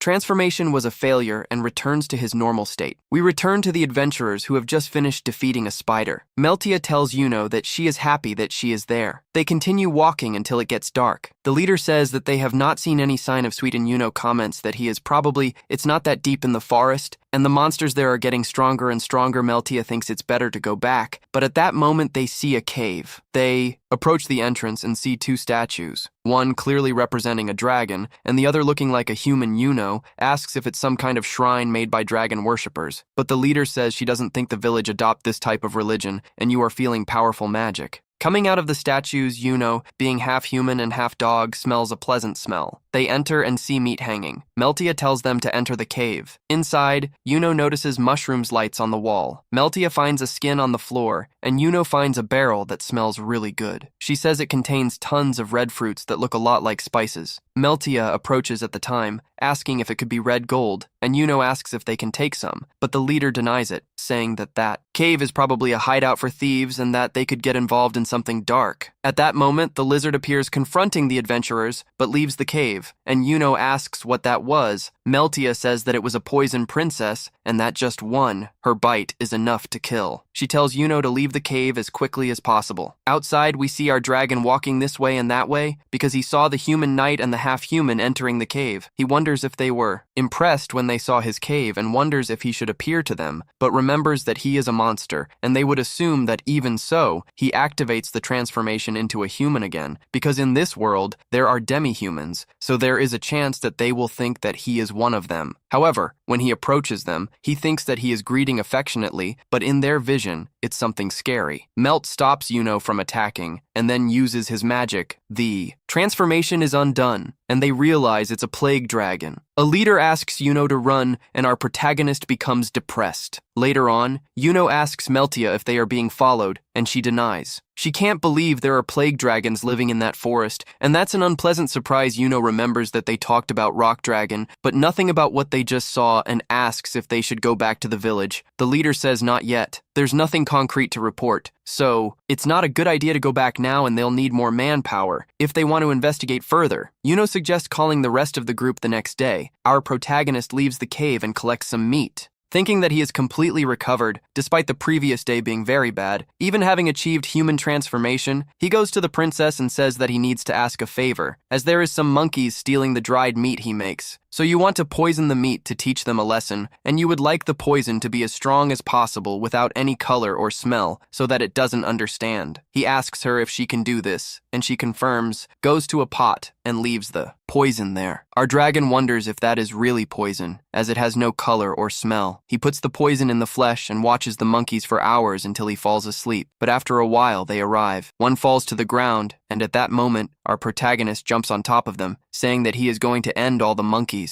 transformation was a failure and returns to his normal state. We return to the adventurers who have just finished defeating a spider. Meltia tells Yuno that she is happy that she is there. They continue walking until it gets dark. The leader says that they have not seen any sign of Sweet, and Yuno comments that it's not that deep in the forest, and the monsters there are getting stronger and stronger. Meltia thinks it's better to go back, but at that moment they see a cave. They approach the entrance and see 2 statues, one clearly representing a dragon, and the other looking like a human. Yuno asks if it's some kind of shrine made by dragon worshippers, but the leader says she doesn't think the village adopt this type of religion, and you are feeling powerful magic. Coming out of the statues, Yuno, being half human and half dog, smells a pleasant smell. They enter and see meat hanging. Meltia tells them to enter the cave. Inside, Yuno notices mushrooms lights on the wall. Meltia finds a skin on the floor, and Yuno finds a barrel that smells really good. She says it contains tons of red fruits that look a lot like spices. Meltia approaches at the time, asking if it could be red gold, and Yuno asks if they can take some, but the leader denies it, saying that cave is probably a hideout for thieves and that they could get involved in something dark. At that moment, the lizard appears confronting the adventurers, but leaves the cave, and Yuno asks what that was. Meltia says that it was a poison princess, and that just one, her bite, is enough to kill. She tells Yuno to leave the cave as quickly as possible. Outside, we see our dragon walking this way and that way, because he saw the human knight and the half-human entering the cave. He wonders if they were impressed when they saw his cave, and wonders if he should appear to them, but remembers that he is a monster, and they would assume that even so, he activates the transformation into a human again, because in this world, there are demi-humans, so there is a chance that they will think that he is one of them. However, when he approaches them, he thinks that he is greeting affectionately, but in their vision, it's something scary. Melt stops Yuno from attacking, and then uses his magic. The transformation is undone, and they realize it's a plague dragon. A leader asks Yuno to run, and our protagonist becomes depressed. Later on, Yuno asks Meltia if they are being followed, and she denies. She can't believe there are plague dragons living in that forest, and that's an unpleasant surprise. Yuno remembers that they talked about Rock Dragon, but nothing about what they just saw, and asks if they should go back to the village. The leader says not yet. There's nothing concrete to report, so it's not a good idea to go back now, and they'll need more manpower if they want to investigate further. Yuno suggests calling the rest of the group the next day. Our protagonist leaves the cave and collects some meat. Thinking that he is completely recovered, despite the previous day being very bad, even having achieved human transformation, he goes to the princess and says that he needs to ask a favor, as there is some monkeys stealing the dried meat he makes. So you want to poison the meat to teach them a lesson, and you would like the poison to be as strong as possible without any color or smell, so that it doesn't understand. He asks her if she can do this, and she confirms, goes to a pot, and leaves the poison there. Our dragon wonders if that is really poison, as it has no color or smell. He puts the poison in the flesh and watches the monkeys for hours until he falls asleep, but after a while they arrive. One falls to the ground, and at that moment, our protagonist jumps on top of them, saying that he is going to end all the monkeys.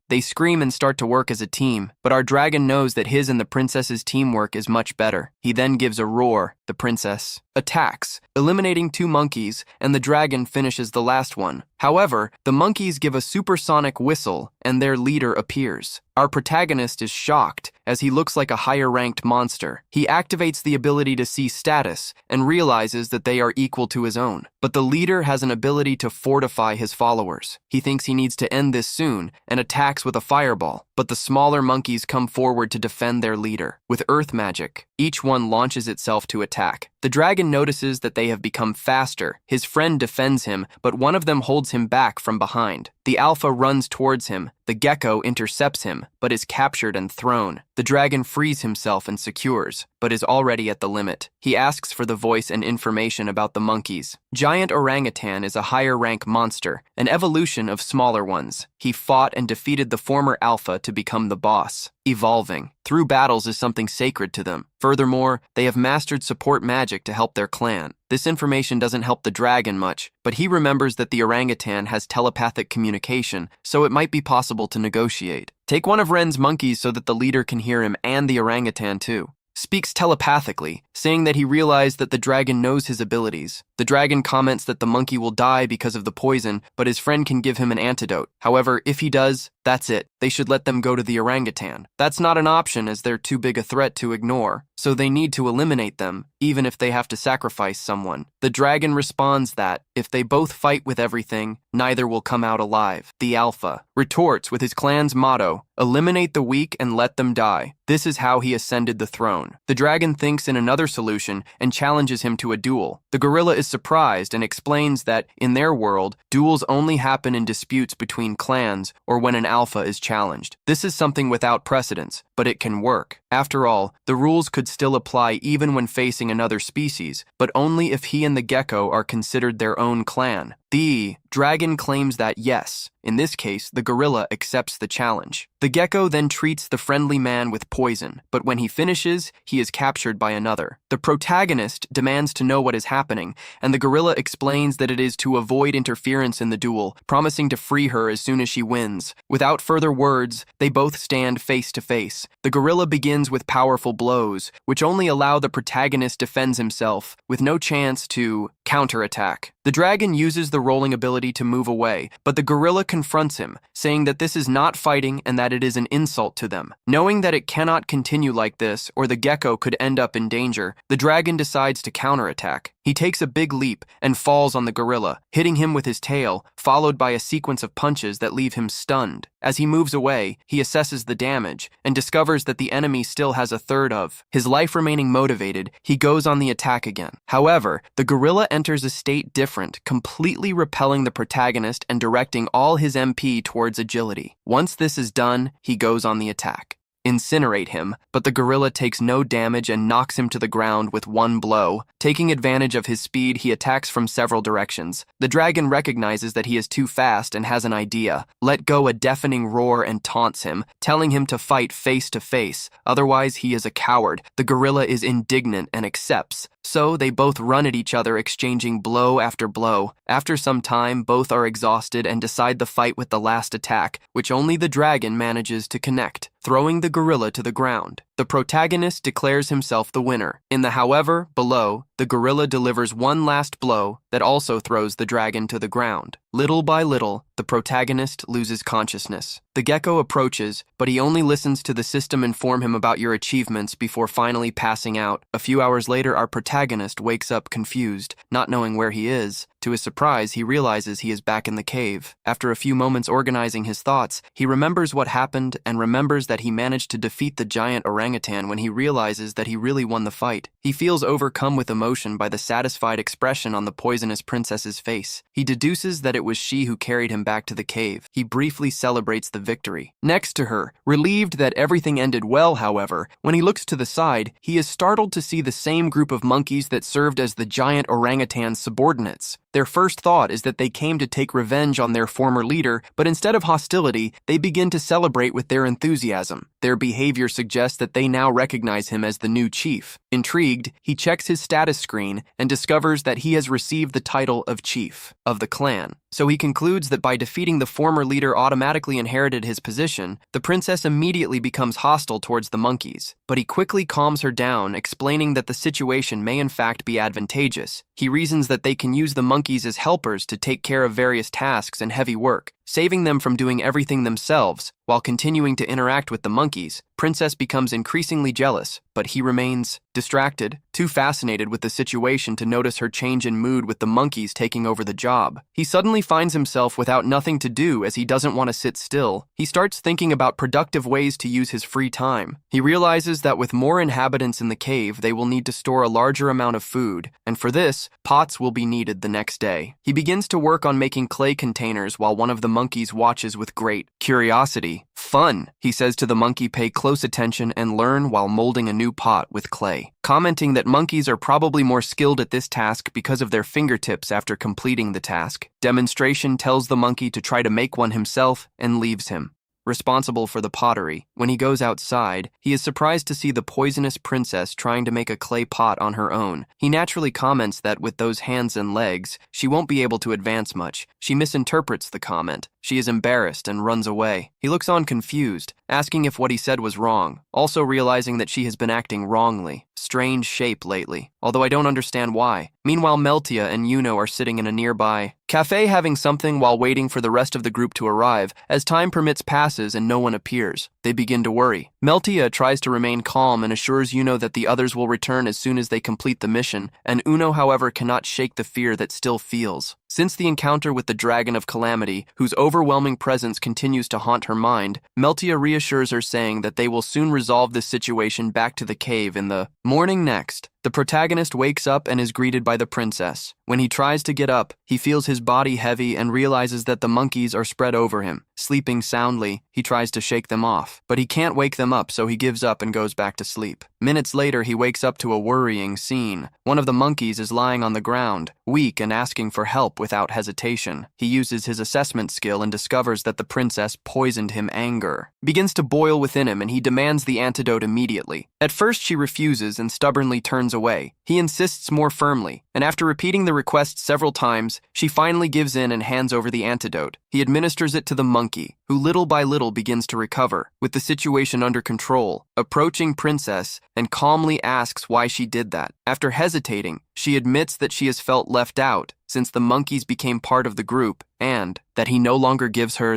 They scream and start to work as a team, but our dragon knows that his and the princess's teamwork is much better. He then gives a roar. The princess attacks, eliminating 2 monkeys, and the dragon finishes the last one. However, the monkeys give a supersonic whistle, and their leader appears. Our protagonist is shocked, as he looks like a higher-ranked monster. He activates the ability to see status, and realizes that they are equal to his own. But the leader has an ability to fortify his followers. He thinks he needs to end this soon, and attacks with a fireball. But the smaller monkeys come forward to defend their leader. With earth magic, each one launches itself to attack. The dragon notices that they have become faster. His friend defends him, but one of them holds him back from behind. The alpha runs towards him. The gecko intercepts him, but is captured and thrown. The dragon frees himself and secures, but is already at the limit. He asks for the voice and information about the monkeys. Giant orangutan is a higher rank monster, an evolution of smaller ones. He fought and defeated the former alpha to become the boss. Evolving through battles is something sacred to them. Furthermore, they have mastered support magic to help their clan. This information doesn't help the dragon much, but he remembers that the orangutan has telepathic communication, so it might be possible to negotiate. Take one of Ren's monkeys so that the leader can hear him and the orangutan too. Speaks telepathically, saying that he realized that the dragon knows his abilities. The dragon comments that the monkey will die because of the poison, but his friend can give him an antidote. However, if he does, that's it. They should let them go to the orangutan. That's not an option as they're too big a threat to ignore, so they need to eliminate them, even if they have to sacrifice someone. The dragon responds that, if they both fight with everything, neither will come out alive. The alpha retorts with his clan's motto, eliminate the weak and let them die. This is how he ascended the throne. The dragon thinks in another solution and challenges him to a duel. The gorilla is surprised and explains that, in their world, duels only happen in disputes between clans or when an alpha is challenged. This is something without precedence, but it can work. After all, the rules could still apply even when facing another species, but only if he and the gecko are considered their own clan. The dragon claims that yes, in this case, the gorilla accepts the challenge. The gecko then treats the friendly man with poison, but when he finishes, he is captured by another. The protagonist demands to know what is happening, and the gorilla explains that it is to avoid interference in the duel, promising to free her as soon as she wins. Without further words, they both stand face to face. The gorilla begins with powerful blows, which only allow the protagonist defends himself, with no chance to counterattack. The dragon uses the rolling ability to move away, but the gorilla confronts him, saying that this is not fighting and that it is an insult to them. Knowing that it cannot continue like this, or the gecko could end up in danger, the dragon decides to counterattack. He takes a big leap and falls on the gorilla, hitting him with his tail, followed by a sequence of punches that leave him stunned. As he moves away, he assesses the damage and discovers that the enemy still has a third of his life remaining motivated. He goes on the attack again. However, the gorilla enters a state different, completely repelling the protagonist and directing all his MP towards agility. Once this is done, he goes on the attack. Incinerate him, but the gorilla takes no damage and knocks him to the ground with one blow. Taking advantage of his speed, he attacks from several directions. The dragon recognizes that he is too fast and has an idea. Let go a deafening roar and taunts him, telling him to fight face to face, otherwise he is a coward. The gorilla is indignant and accepts. So they both run at each other, exchanging blow after blow. After some time, both are exhausted and decide the fight with the last attack, which only the dragon manages to connect, throwing the gorilla to the ground. The protagonist declares himself the winner. In the however below, the gorilla delivers one last blow that also throws the dragon to the ground. Little by little, the protagonist loses consciousness. The gecko approaches, but he only listens to the system inform him about your achievements before finally passing out. A few hours later, our protagonist wakes up confused, not knowing where he is. To his surprise, he realizes he is back in the cave. After a few moments organizing his thoughts, he remembers what happened and remembers that he managed to defeat the giant orangutan when he realizes that he really won the fight. He feels overcome with emotion by the satisfied expression on the poisonous princess's face. He deduces that it was she who carried him back to the cave. He briefly celebrates the victory. Next to her, relieved that everything ended well, however, when he looks to the side, he is startled to see the same group of monkeys that served as the giant orangutan's subordinates. Their first thought is that they came to take revenge on their former leader, but instead of hostility, they begin to celebrate with their enthusiasm. Their behavior suggests that they now recognize him as the new chief. Intrigued, he checks his status screen and discovers that he has received the title of chief of the clan. so he concludes that by defeating the former leader automatically inherited his position. The princess immediately becomes hostile towards the monkeys, but he quickly calms her down, explaining that the situation may in fact be advantageous. He reasons that they can use the monkeys as helpers to take care of various tasks and heavy work, saving them from doing everything themselves. While continuing to interact with the monkeys, Princess becomes increasingly jealous, but he remains distracted, too fascinated with the situation to notice her change in mood with the monkeys taking over the job. He suddenly finds himself without nothing to do as he doesn't want to sit still. He starts thinking about productive ways to use his free time. He realizes that with more inhabitants in the cave, they will need to store a larger amount of food, and for this, pots will be needed the next day. He begins to work on making clay containers while one of the monkeys watches with great curiosity. Fun, he says to the monkey, pay close attention and learn while molding a new pot with clay, commenting that monkeys are probably more skilled at this task because of their fingertips after completing the task. Demonstration tells the monkey to try to make one himself and leaves him responsible for the pottery. When he goes outside, he is surprised to see the poisonous princess trying to make a clay pot on her own. He naturally comments that with those hands and legs, she won't be able to advance much. She misinterprets the comment. She is embarrassed and runs away. He looks on confused, asking if what he said was wrong, also realizing that she has been acting wrongly. Strange shape lately, although I don't understand why. Meanwhile, Meltia and Yuno are sitting in a nearby cafe having something while waiting for the rest of the group to arrive. As time permits passes and no one appears, they begin to worry. Meltia tries to remain calm and assures Yuno that the others will return as soon as they complete the mission, and Uno, however, cannot shake the fear that still feels. Since the encounter with the Dragon of Calamity, whose overwhelming presence continues to haunt her mind, Meltia reassures her, saying that they will soon resolve this situation back to the cave in the morning. Next, the protagonist wakes up and is greeted by the princess. When he tries to get up, he feels his body heavy and realizes that the monkeys are spread over him. Sleeping soundly, he tries to shake them off, but he can't wake them up, so he gives up and goes back to sleep. Minutes later, he wakes up to a worrying scene. One of the monkeys is lying on the ground, weak and asking for help without hesitation. He uses his assessment skill and discovers that the princess poisoned him. Anger begins to boil within him and he demands the antidote immediately. At first, she refuses and stubbornly turns away. He insists more firmly, and after repeating the request several times, she finally gives in and hands over the antidote. He administers it to the monkey, who little by little begins to recover, with the situation under control, approaching Princess and calmly asks why she did that. After hesitating, she admits that she has felt left out since the monkeys became part of the group, and that he no longer gives her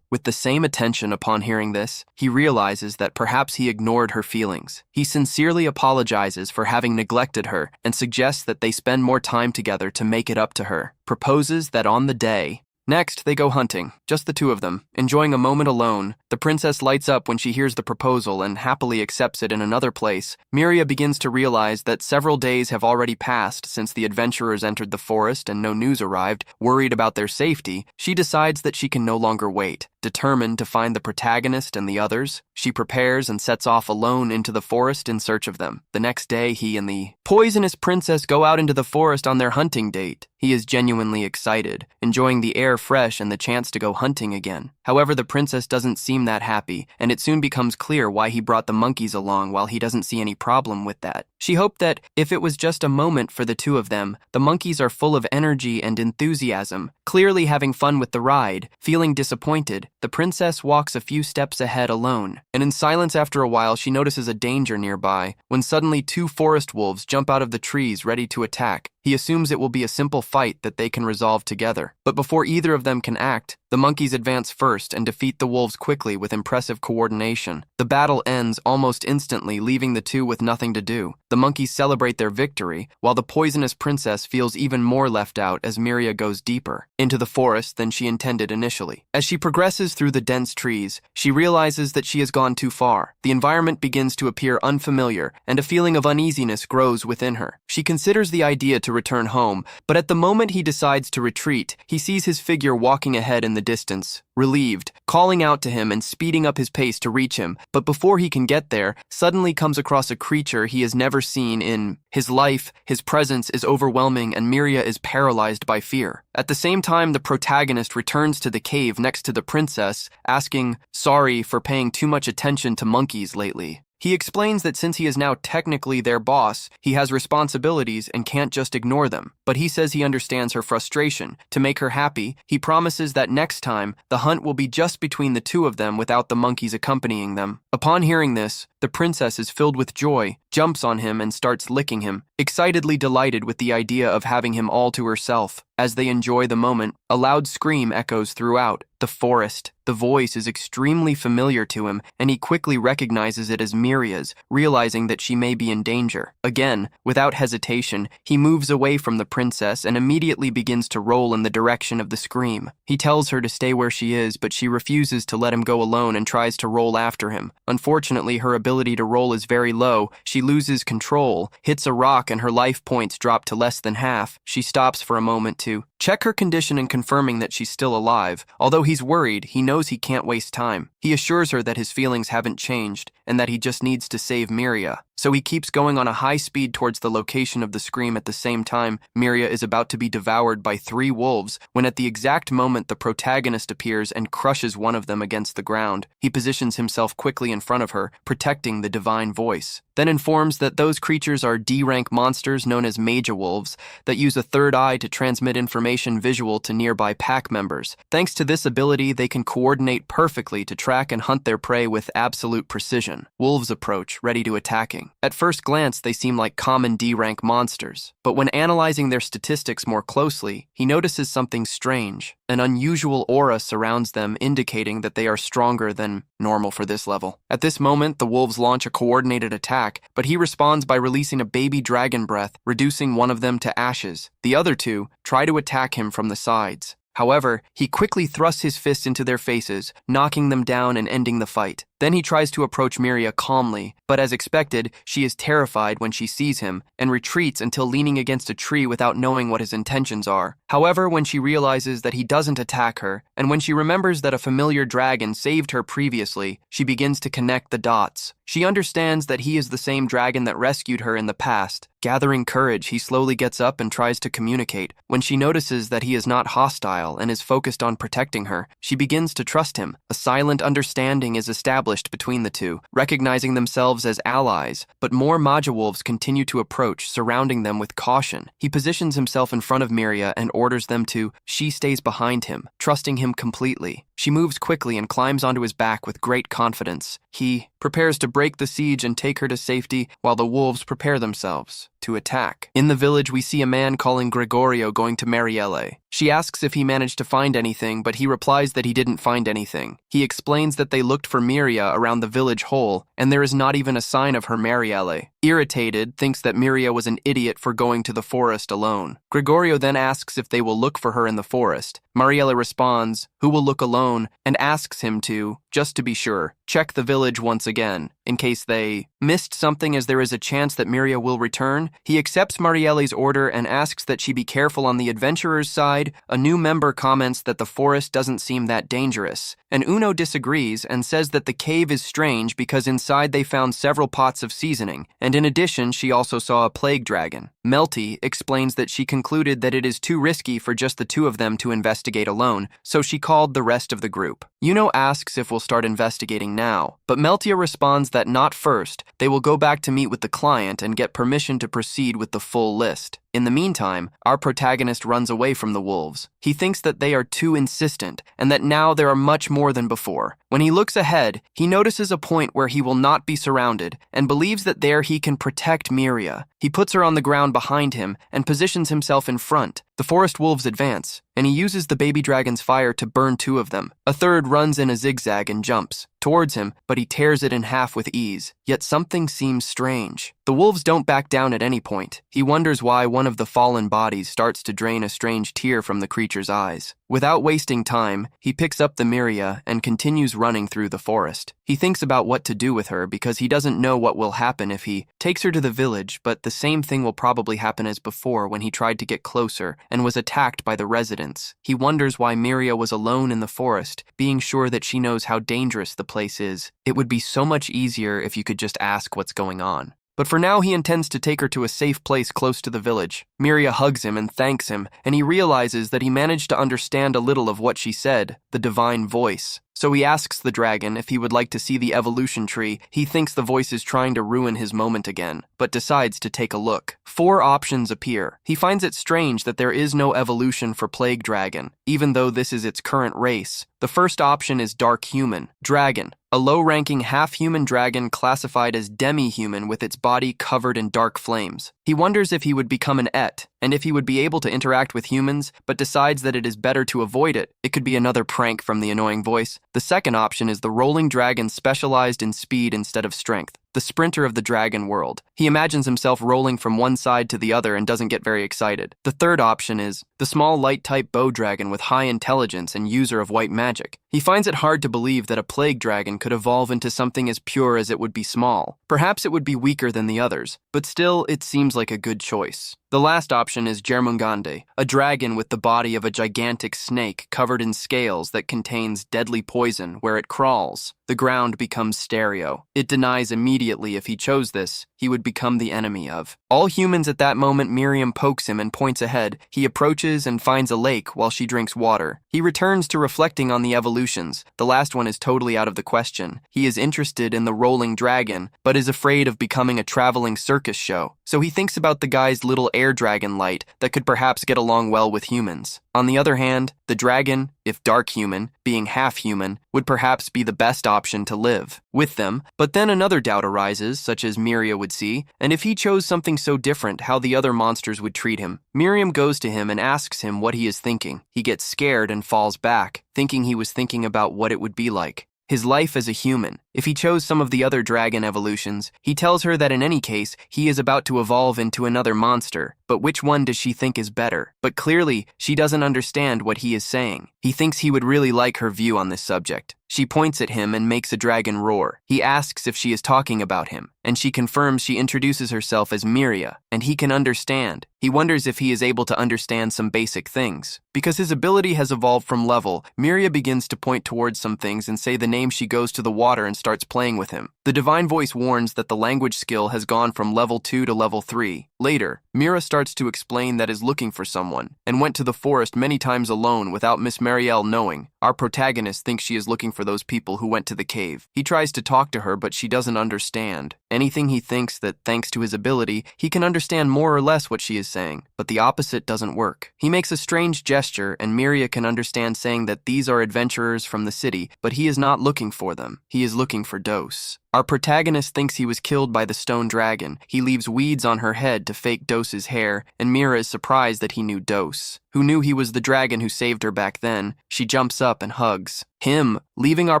with the same attention. Upon hearing this, he realizes that perhaps he ignored her feelings. He sincerely apologizes for having neglected her and suggests that they spend more time together to make it up to her, proposes that on the day. Next, they go hunting, just the two of them, enjoying a moment alone. The princess lights up when she hears the proposal and happily accepts it in another place. Miria begins to realize that several days have already passed since the adventurers entered the forest and no news arrived. Worried about their safety, she decides that she can no longer wait. Determined to find the protagonist and the others, she prepares and sets off alone into the forest in search of them. The next day, he and the poisonous princess go out into the forest on their hunting date. He is genuinely excited, enjoying the air fresh and the chance to go hunting again. However, the princess doesn't seem that happy, and it soon becomes clear why he brought the monkeys along while he doesn't see any problem with that. She hoped that if it was just a moment for the two of them, the monkeys are full of energy and enthusiasm, clearly having fun with the ride. Feeling disappointed, the princess walks a few steps ahead alone, and in silence after a while she notices a danger nearby, when suddenly two forest wolves jump out of the trees ready to attack. He assumes it will be a simple fight that they can resolve together. But before either of them can act, the monkeys advance first and defeat the wolves quickly with impressive coordination. The battle ends almost instantly, leaving the two with nothing to do. The monkeys celebrate their victory, while the poisonous princess feels even more left out as Miria goes deeper into the forest than she intended initially. As she progresses through the dense trees, she realizes that she has gone too far. The environment begins to appear unfamiliar, and a feeling of uneasiness grows within her. She considers the idea to return home, but at the moment he decides to retreat, he sees his figure walking ahead in the distance. Relieved, calling out to him and speeding up his pace to reach him, but before he can get there, suddenly comes across a creature he has never seen in his life. His presence is overwhelming and Miria is paralyzed by fear. At the same time, the protagonist returns to the cave next to the princess, asking sorry for paying too much attention to monkeys lately. He explains that since he is now technically their boss, he has responsibilities and can't just ignore them. But he says he understands her frustration. To make her happy, he promises that next time, the hunt will be just between the two of them without the monkeys accompanying them. Upon hearing this, the princess is filled with joy, jumps on him and starts licking him, excitedly delighted with the idea of having him all to herself. As they enjoy the moment, a loud scream echoes throughout the forest. The voice is extremely familiar to him, and he quickly recognizes it as Miria's, realizing that she may be in danger. Again, without hesitation, he moves away from the princess and immediately begins to roll in the direction of the scream. He tells her to stay where she is, but she refuses to let him go alone and tries to roll after him. Unfortunately, her ability to roll is very low. She loses control, hits a rock, and her life points drop to less than half. She stops for a moment to check her condition and confirming that she's still alive. Although he's worried, he knows he can't waste time. He assures her that his feelings haven't changed and that he just needs to save Miria. So he keeps going on a high speed towards the location of the scream. At the same time, Miria is about to be devoured by 3 wolves when at the exact moment the protagonist appears and crushes one of them against the ground. He positions himself quickly in front of her, protecting the divine voice. Then informs that those creatures are D-rank monsters known as Magi Wolves that use a third eye to transmit information visual to nearby pack members. Thanks to this ability, they can coordinate perfectly to track and hunt their prey with absolute precision. Wolves approach, ready to attacking. At first glance, they seem like common D-rank monsters, but when analyzing their statistics more closely, he notices something strange. An unusual aura surrounds them, indicating that they are stronger than normal for this level. At this moment, the wolves launch a coordinated attack, but he responds by releasing a baby dragon breath, reducing one of them to ashes. The other 2 try to attack him from the sides. However, he quickly thrusts his fists into their faces, knocking them down and ending the fight. Then he tries to approach Miria calmly, but as expected, she is terrified when she sees him and retreats until leaning against a tree without knowing what his intentions are. However, when she realizes that he doesn't attack her, and when she remembers that a familiar dragon saved her previously, she begins to connect the dots. She understands that he is the same dragon that rescued her in the past. Gathering courage, he slowly gets up and tries to communicate. When she notices that he is not hostile and is focused on protecting her, she begins to trust him. A silent understanding is established between the 2, recognizing themselves as allies, but more Magi Wolves continue to approach, surrounding them with caution. He positions himself in front of Miria and orders them to. She stays behind him, trusting him completely. She moves quickly and climbs onto his back with great confidence. He prepares to break the siege and take her to safety while the wolves prepare themselves to attack. In the village, we see a man calling Gregorio going to Marielle. She asks if he managed to find anything, but he replies that he didn't find anything. He explains that they looked for Miria around the village whole, and there is not even a sign of her. Marielle, irritated, thinks that Miria was an idiot for going to the forest alone. Gregorio then asks if they will look for her in the forest. Marielle responds, "Who will look alone?" and asks him to, just to be sure, check the village once again, in case they missed something, as there is a chance that Miria will return. He accepts Marielle's order and asks that she be careful on the adventurer's side. A new member comments that the forest doesn't seem that dangerous, and Uno disagrees and says that the cave is strange because inside they found several pots of seasoning, and in addition she also saw a plague dragon. Melty explains that she concluded that it is too risky for just the 2 of them to investigate alone, so she called the rest of the group. Uno asks if we'll start investigating now, but Meltia responds that not first. They will go back to meet with the client and get permission to proceed with the full list. In the meantime, our protagonist runs away from the wolves. He thinks that they are too insistent and that now there are much more than before. When he looks ahead, he notices a point where he will not be surrounded and believes that there he can protect Miria. He puts her on the ground behind him and positions himself in front. The forest wolves advance, and he uses the baby dragon's fire to burn 2 of them. A third runs in a zigzag and jumps towards him, but he tears it in half with ease. Yet something seems strange. The wolves don't back down at any point. He wonders why one of the fallen bodies starts to drain a strange tear from the creature's eyes. Without wasting time, he picks up the Miria and continues running through the forest. He thinks about what to do with her because he doesn't know what will happen if he takes her to the village, but the same thing will probably happen as before when he tried to get closer and was attacked by the residents. He wonders why Miria was alone in the forest, being sure that she knows how dangerous the place is. It would be so much easier if you could just ask what's going on. But for now, he intends to take her to a safe place close to the village. Miria hugs him and thanks him, and he realizes that he managed to understand a little of what she said, the divine voice. So he asks the dragon if he would like to see the evolution tree. He thinks the voice is trying to ruin his moment again, but decides to take a look. 4 options appear. He finds it strange that there is no evolution for Plague Dragon, even though this is its current race. The first option is Dark Human Dragon, a low-ranking half-human dragon classified as demi-human with its body covered in dark flames. He wonders if he would become an Et, and if he would be able to interact with humans, but decides that it is better to avoid it. It could be another prank from the annoying voice. The second option is the Rolling Dragon specialized in speed instead of strength, the sprinter of the dragon world. He imagines himself rolling from one side to the other and doesn't get very excited. The third option is the small light-type bow dragon with high intelligence and user of white magic. He finds it hard to believe that a plague dragon could evolve into something as pure as it would be small. Perhaps it would be weaker than the others, but still it seems like a good choice. The last option is Jermungande, a dragon with the body of a gigantic snake covered in scales that contains deadly poison. Where it crawls, the ground becomes stereo. It denies immediately if he chose this, he would become the enemy of all humans. At that moment, Miriam pokes him and points ahead. He approaches and finds a lake while she drinks water. He returns to reflecting on the evolutions. The last one is totally out of the question. He is interested in the rolling dragon, but is afraid of becoming a traveling circus show. So he thinks about the guy's little air dragon light that could perhaps get along well with humans. On the other hand, the dragon, if dark human, being half human, would perhaps be the best option to live with them. But then another doubt arises, such as Miria would see, and if he chose something so different, how the other monsters would treat him. Miriam goes to him and asks him what he is thinking. He gets scared and falls back, thinking he was thinking about what it would be like his life as a human. If he chose some of the other dragon evolutions, he tells her that in any case, he is about to evolve into another monster. But which one does she think is better? But clearly, she doesn't understand what he is saying. He thinks he would really like her view on this subject. She points at him and makes a dragon roar. He asks if she is talking about him, and she confirms. She introduces herself as Miria, and he can understand. He wonders if he is able to understand some basic things. Because his ability has evolved from level, Miria begins to point towards some things and say the name. She goes to the water and starts playing with him. The divine voice warns that the language skill has gone from level 2 to level 3. Later, Mira starts to explain that is looking for someone, and went to the forest many times alone without Miss Marielle knowing. Our protagonist thinks she is looking for those people who went to the cave. He tries to talk to her, but she doesn't understand anything. He thinks that thanks to his ability, he can understand more or less what she is saying, but the opposite doesn't work. He makes a strange gesture, and Miria can understand, saying that these are adventurers from the city, but he is not looking for them. He is looking for Dose. Our protagonist thinks he was killed by the stone dragon. He leaves weeds on her head to fake Dose's hair, and Mira is surprised that he knew Dose, who knew he was the dragon who saved her back then. She jumps up and hugs him, leaving our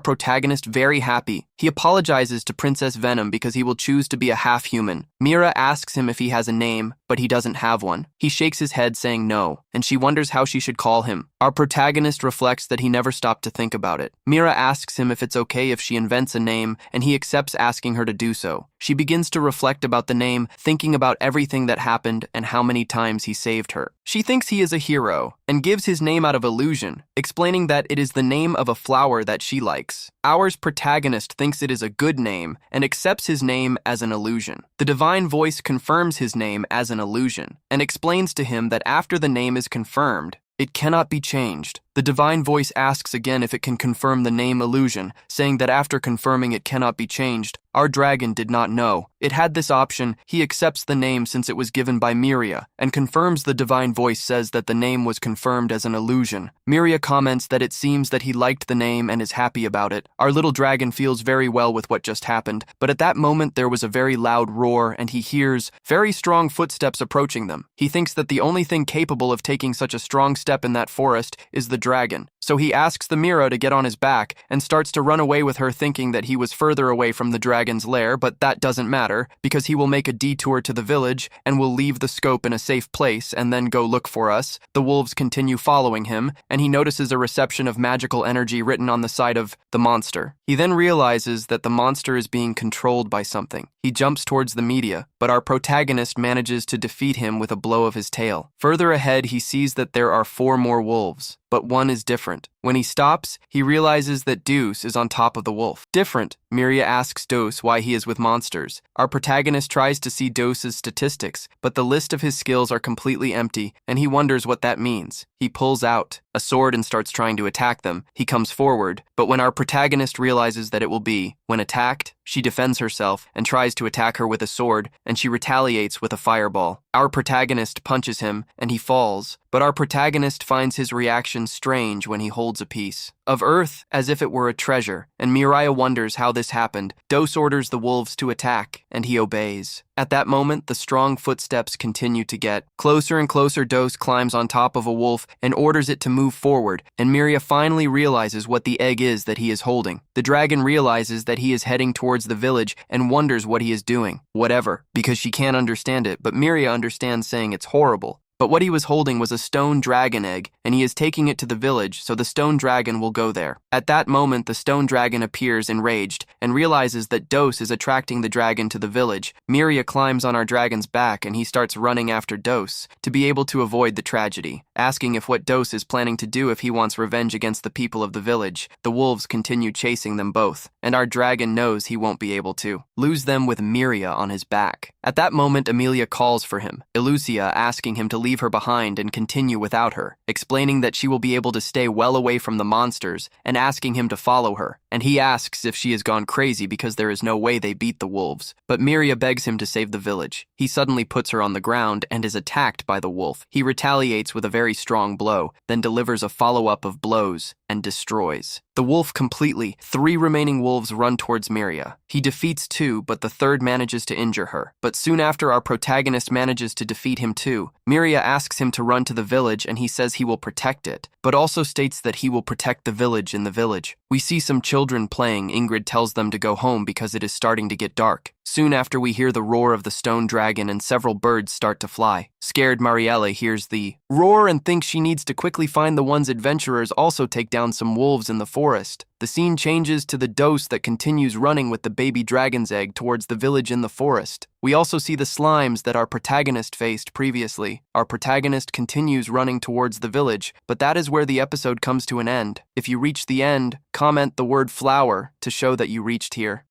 protagonist very happy. He apologizes to Princess Venom because he will choose to be a half-human. Mira asks him if he has a name, but he doesn't have one. He shakes his head saying no, and she wonders how she should call him. Our protagonist reflects that he never stopped to think about it. Mira asks him if it's okay if she invents a name, and he accepts, asking her to do so. She begins to reflect about the name, thinking about everything that happened and how many times he saved her. She thinks he is a hero, and gives his name out of illusion, explaining that it is the name of a flower that she likes. Our protagonist thinks it is a good name, and accepts his name as an illusion. The divine voice confirms his name as an illusion, and explains to him that after the name is confirmed, it cannot be changed. The divine voice asks again if it can confirm the name illusion, saying that after confirming it cannot be changed. Our dragon did not know it had this option. He accepts the name since it was given by Miria, and confirms. The divine voice says that the name was confirmed as an illusion. Miria comments that it seems that he liked the name and is happy about it. Our little dragon feels very well with what just happened, but at that moment there was a very loud roar, and he hears very strong footsteps approaching them. He thinks that the only thing capable of taking such a strong step in that forest is the dragon. So he asks the Mira to get on his back and starts to run away with her, thinking that he was further away from the dragon's lair, but that doesn't matter because he will make a detour to the village and will leave the scope in a safe place and then go look for us. The wolves continue following him, and he notices a reception of magical energy written on the side of the monster. He then realizes that the monster is being controlled by something. He jumps towards the media, but our protagonist manages to defeat him with a blow of his tail. Further ahead, he sees that there are 4 more wolves, but one is different. When he stops, he realizes that Deuce is on top of the wolf. Different, Miria asks Deuce why he is with monsters. Our protagonist tries to see Deuce's statistics, but the list of his skills are completely empty, and he wonders what that means. He pulls out a sword and starts trying to attack them. He comes forward, but when our protagonist realizes that it will be, when attacked, she defends herself and tries to attack her with a sword, and she retaliates with a fireball. Our protagonist punches him, and he falls, but our protagonist finds his reaction strange when he holds a piece of earth as if it were a treasure, and Miria wonders how this happened. Dose orders the wolves to attack, and he obeys. At that moment, the strong footsteps continue to get closer and closer. Dose climbs on top of a wolf and orders it to move forward, and Miria finally realizes what the egg is that he is holding. The dragon realizes that he is heading towards the village and wonders what he is doing. Whatever, because she can't understand it, but Miria understands, saying it's horrible. But what he was holding was a stone dragon egg, and he is taking it to the village, so the stone dragon will go there. At that moment, the stone dragon appears enraged and realizes that Dose is attracting the dragon to the village. Miria climbs on our dragon's back, and he starts running after Dose to be able to avoid the tragedy, asking if what Dose is planning to do if he wants revenge against the people of the village. The wolves continue chasing them both, and our dragon knows he won't be able to lose them with Miria on his back. At that moment, Amelia calls for him, Elucia asking him to leave her behind and continue without her, explaining that she will be able to stay well away from the monsters and asking him to follow her. And he asks if she has gone crazy because there is no way they beat the wolves. But Miria begs him to save the village. He suddenly puts her on the ground and is attacked by the wolf. He retaliates with a very strong blow, then delivers a follow-up of blows and destroys the wolf completely. 3 remaining wolves run towards Miria. He defeats 2, but the third manages to injure her. But soon after, our protagonist manages to defeat him too. Miria asks him to run to the village, and he says he will protect it, but also states that he will protect the village in the village. We see some children playing. Ingrid tells them to go home because it is starting to get dark. Soon after, we hear the roar of the stone dragon and several birds start to fly. Scared Marielle hears the roar and thinks she needs to quickly find the ones. Adventurers also take down some wolves in the forest. The scene changes to the Dose that continues running with the baby dragon's egg towards the village in the forest. We also see the slimes that our protagonist faced previously. Our protagonist continues running towards the village, but that is where the episode comes to an end. If you reach the end, comment the word flower to show that you reached here.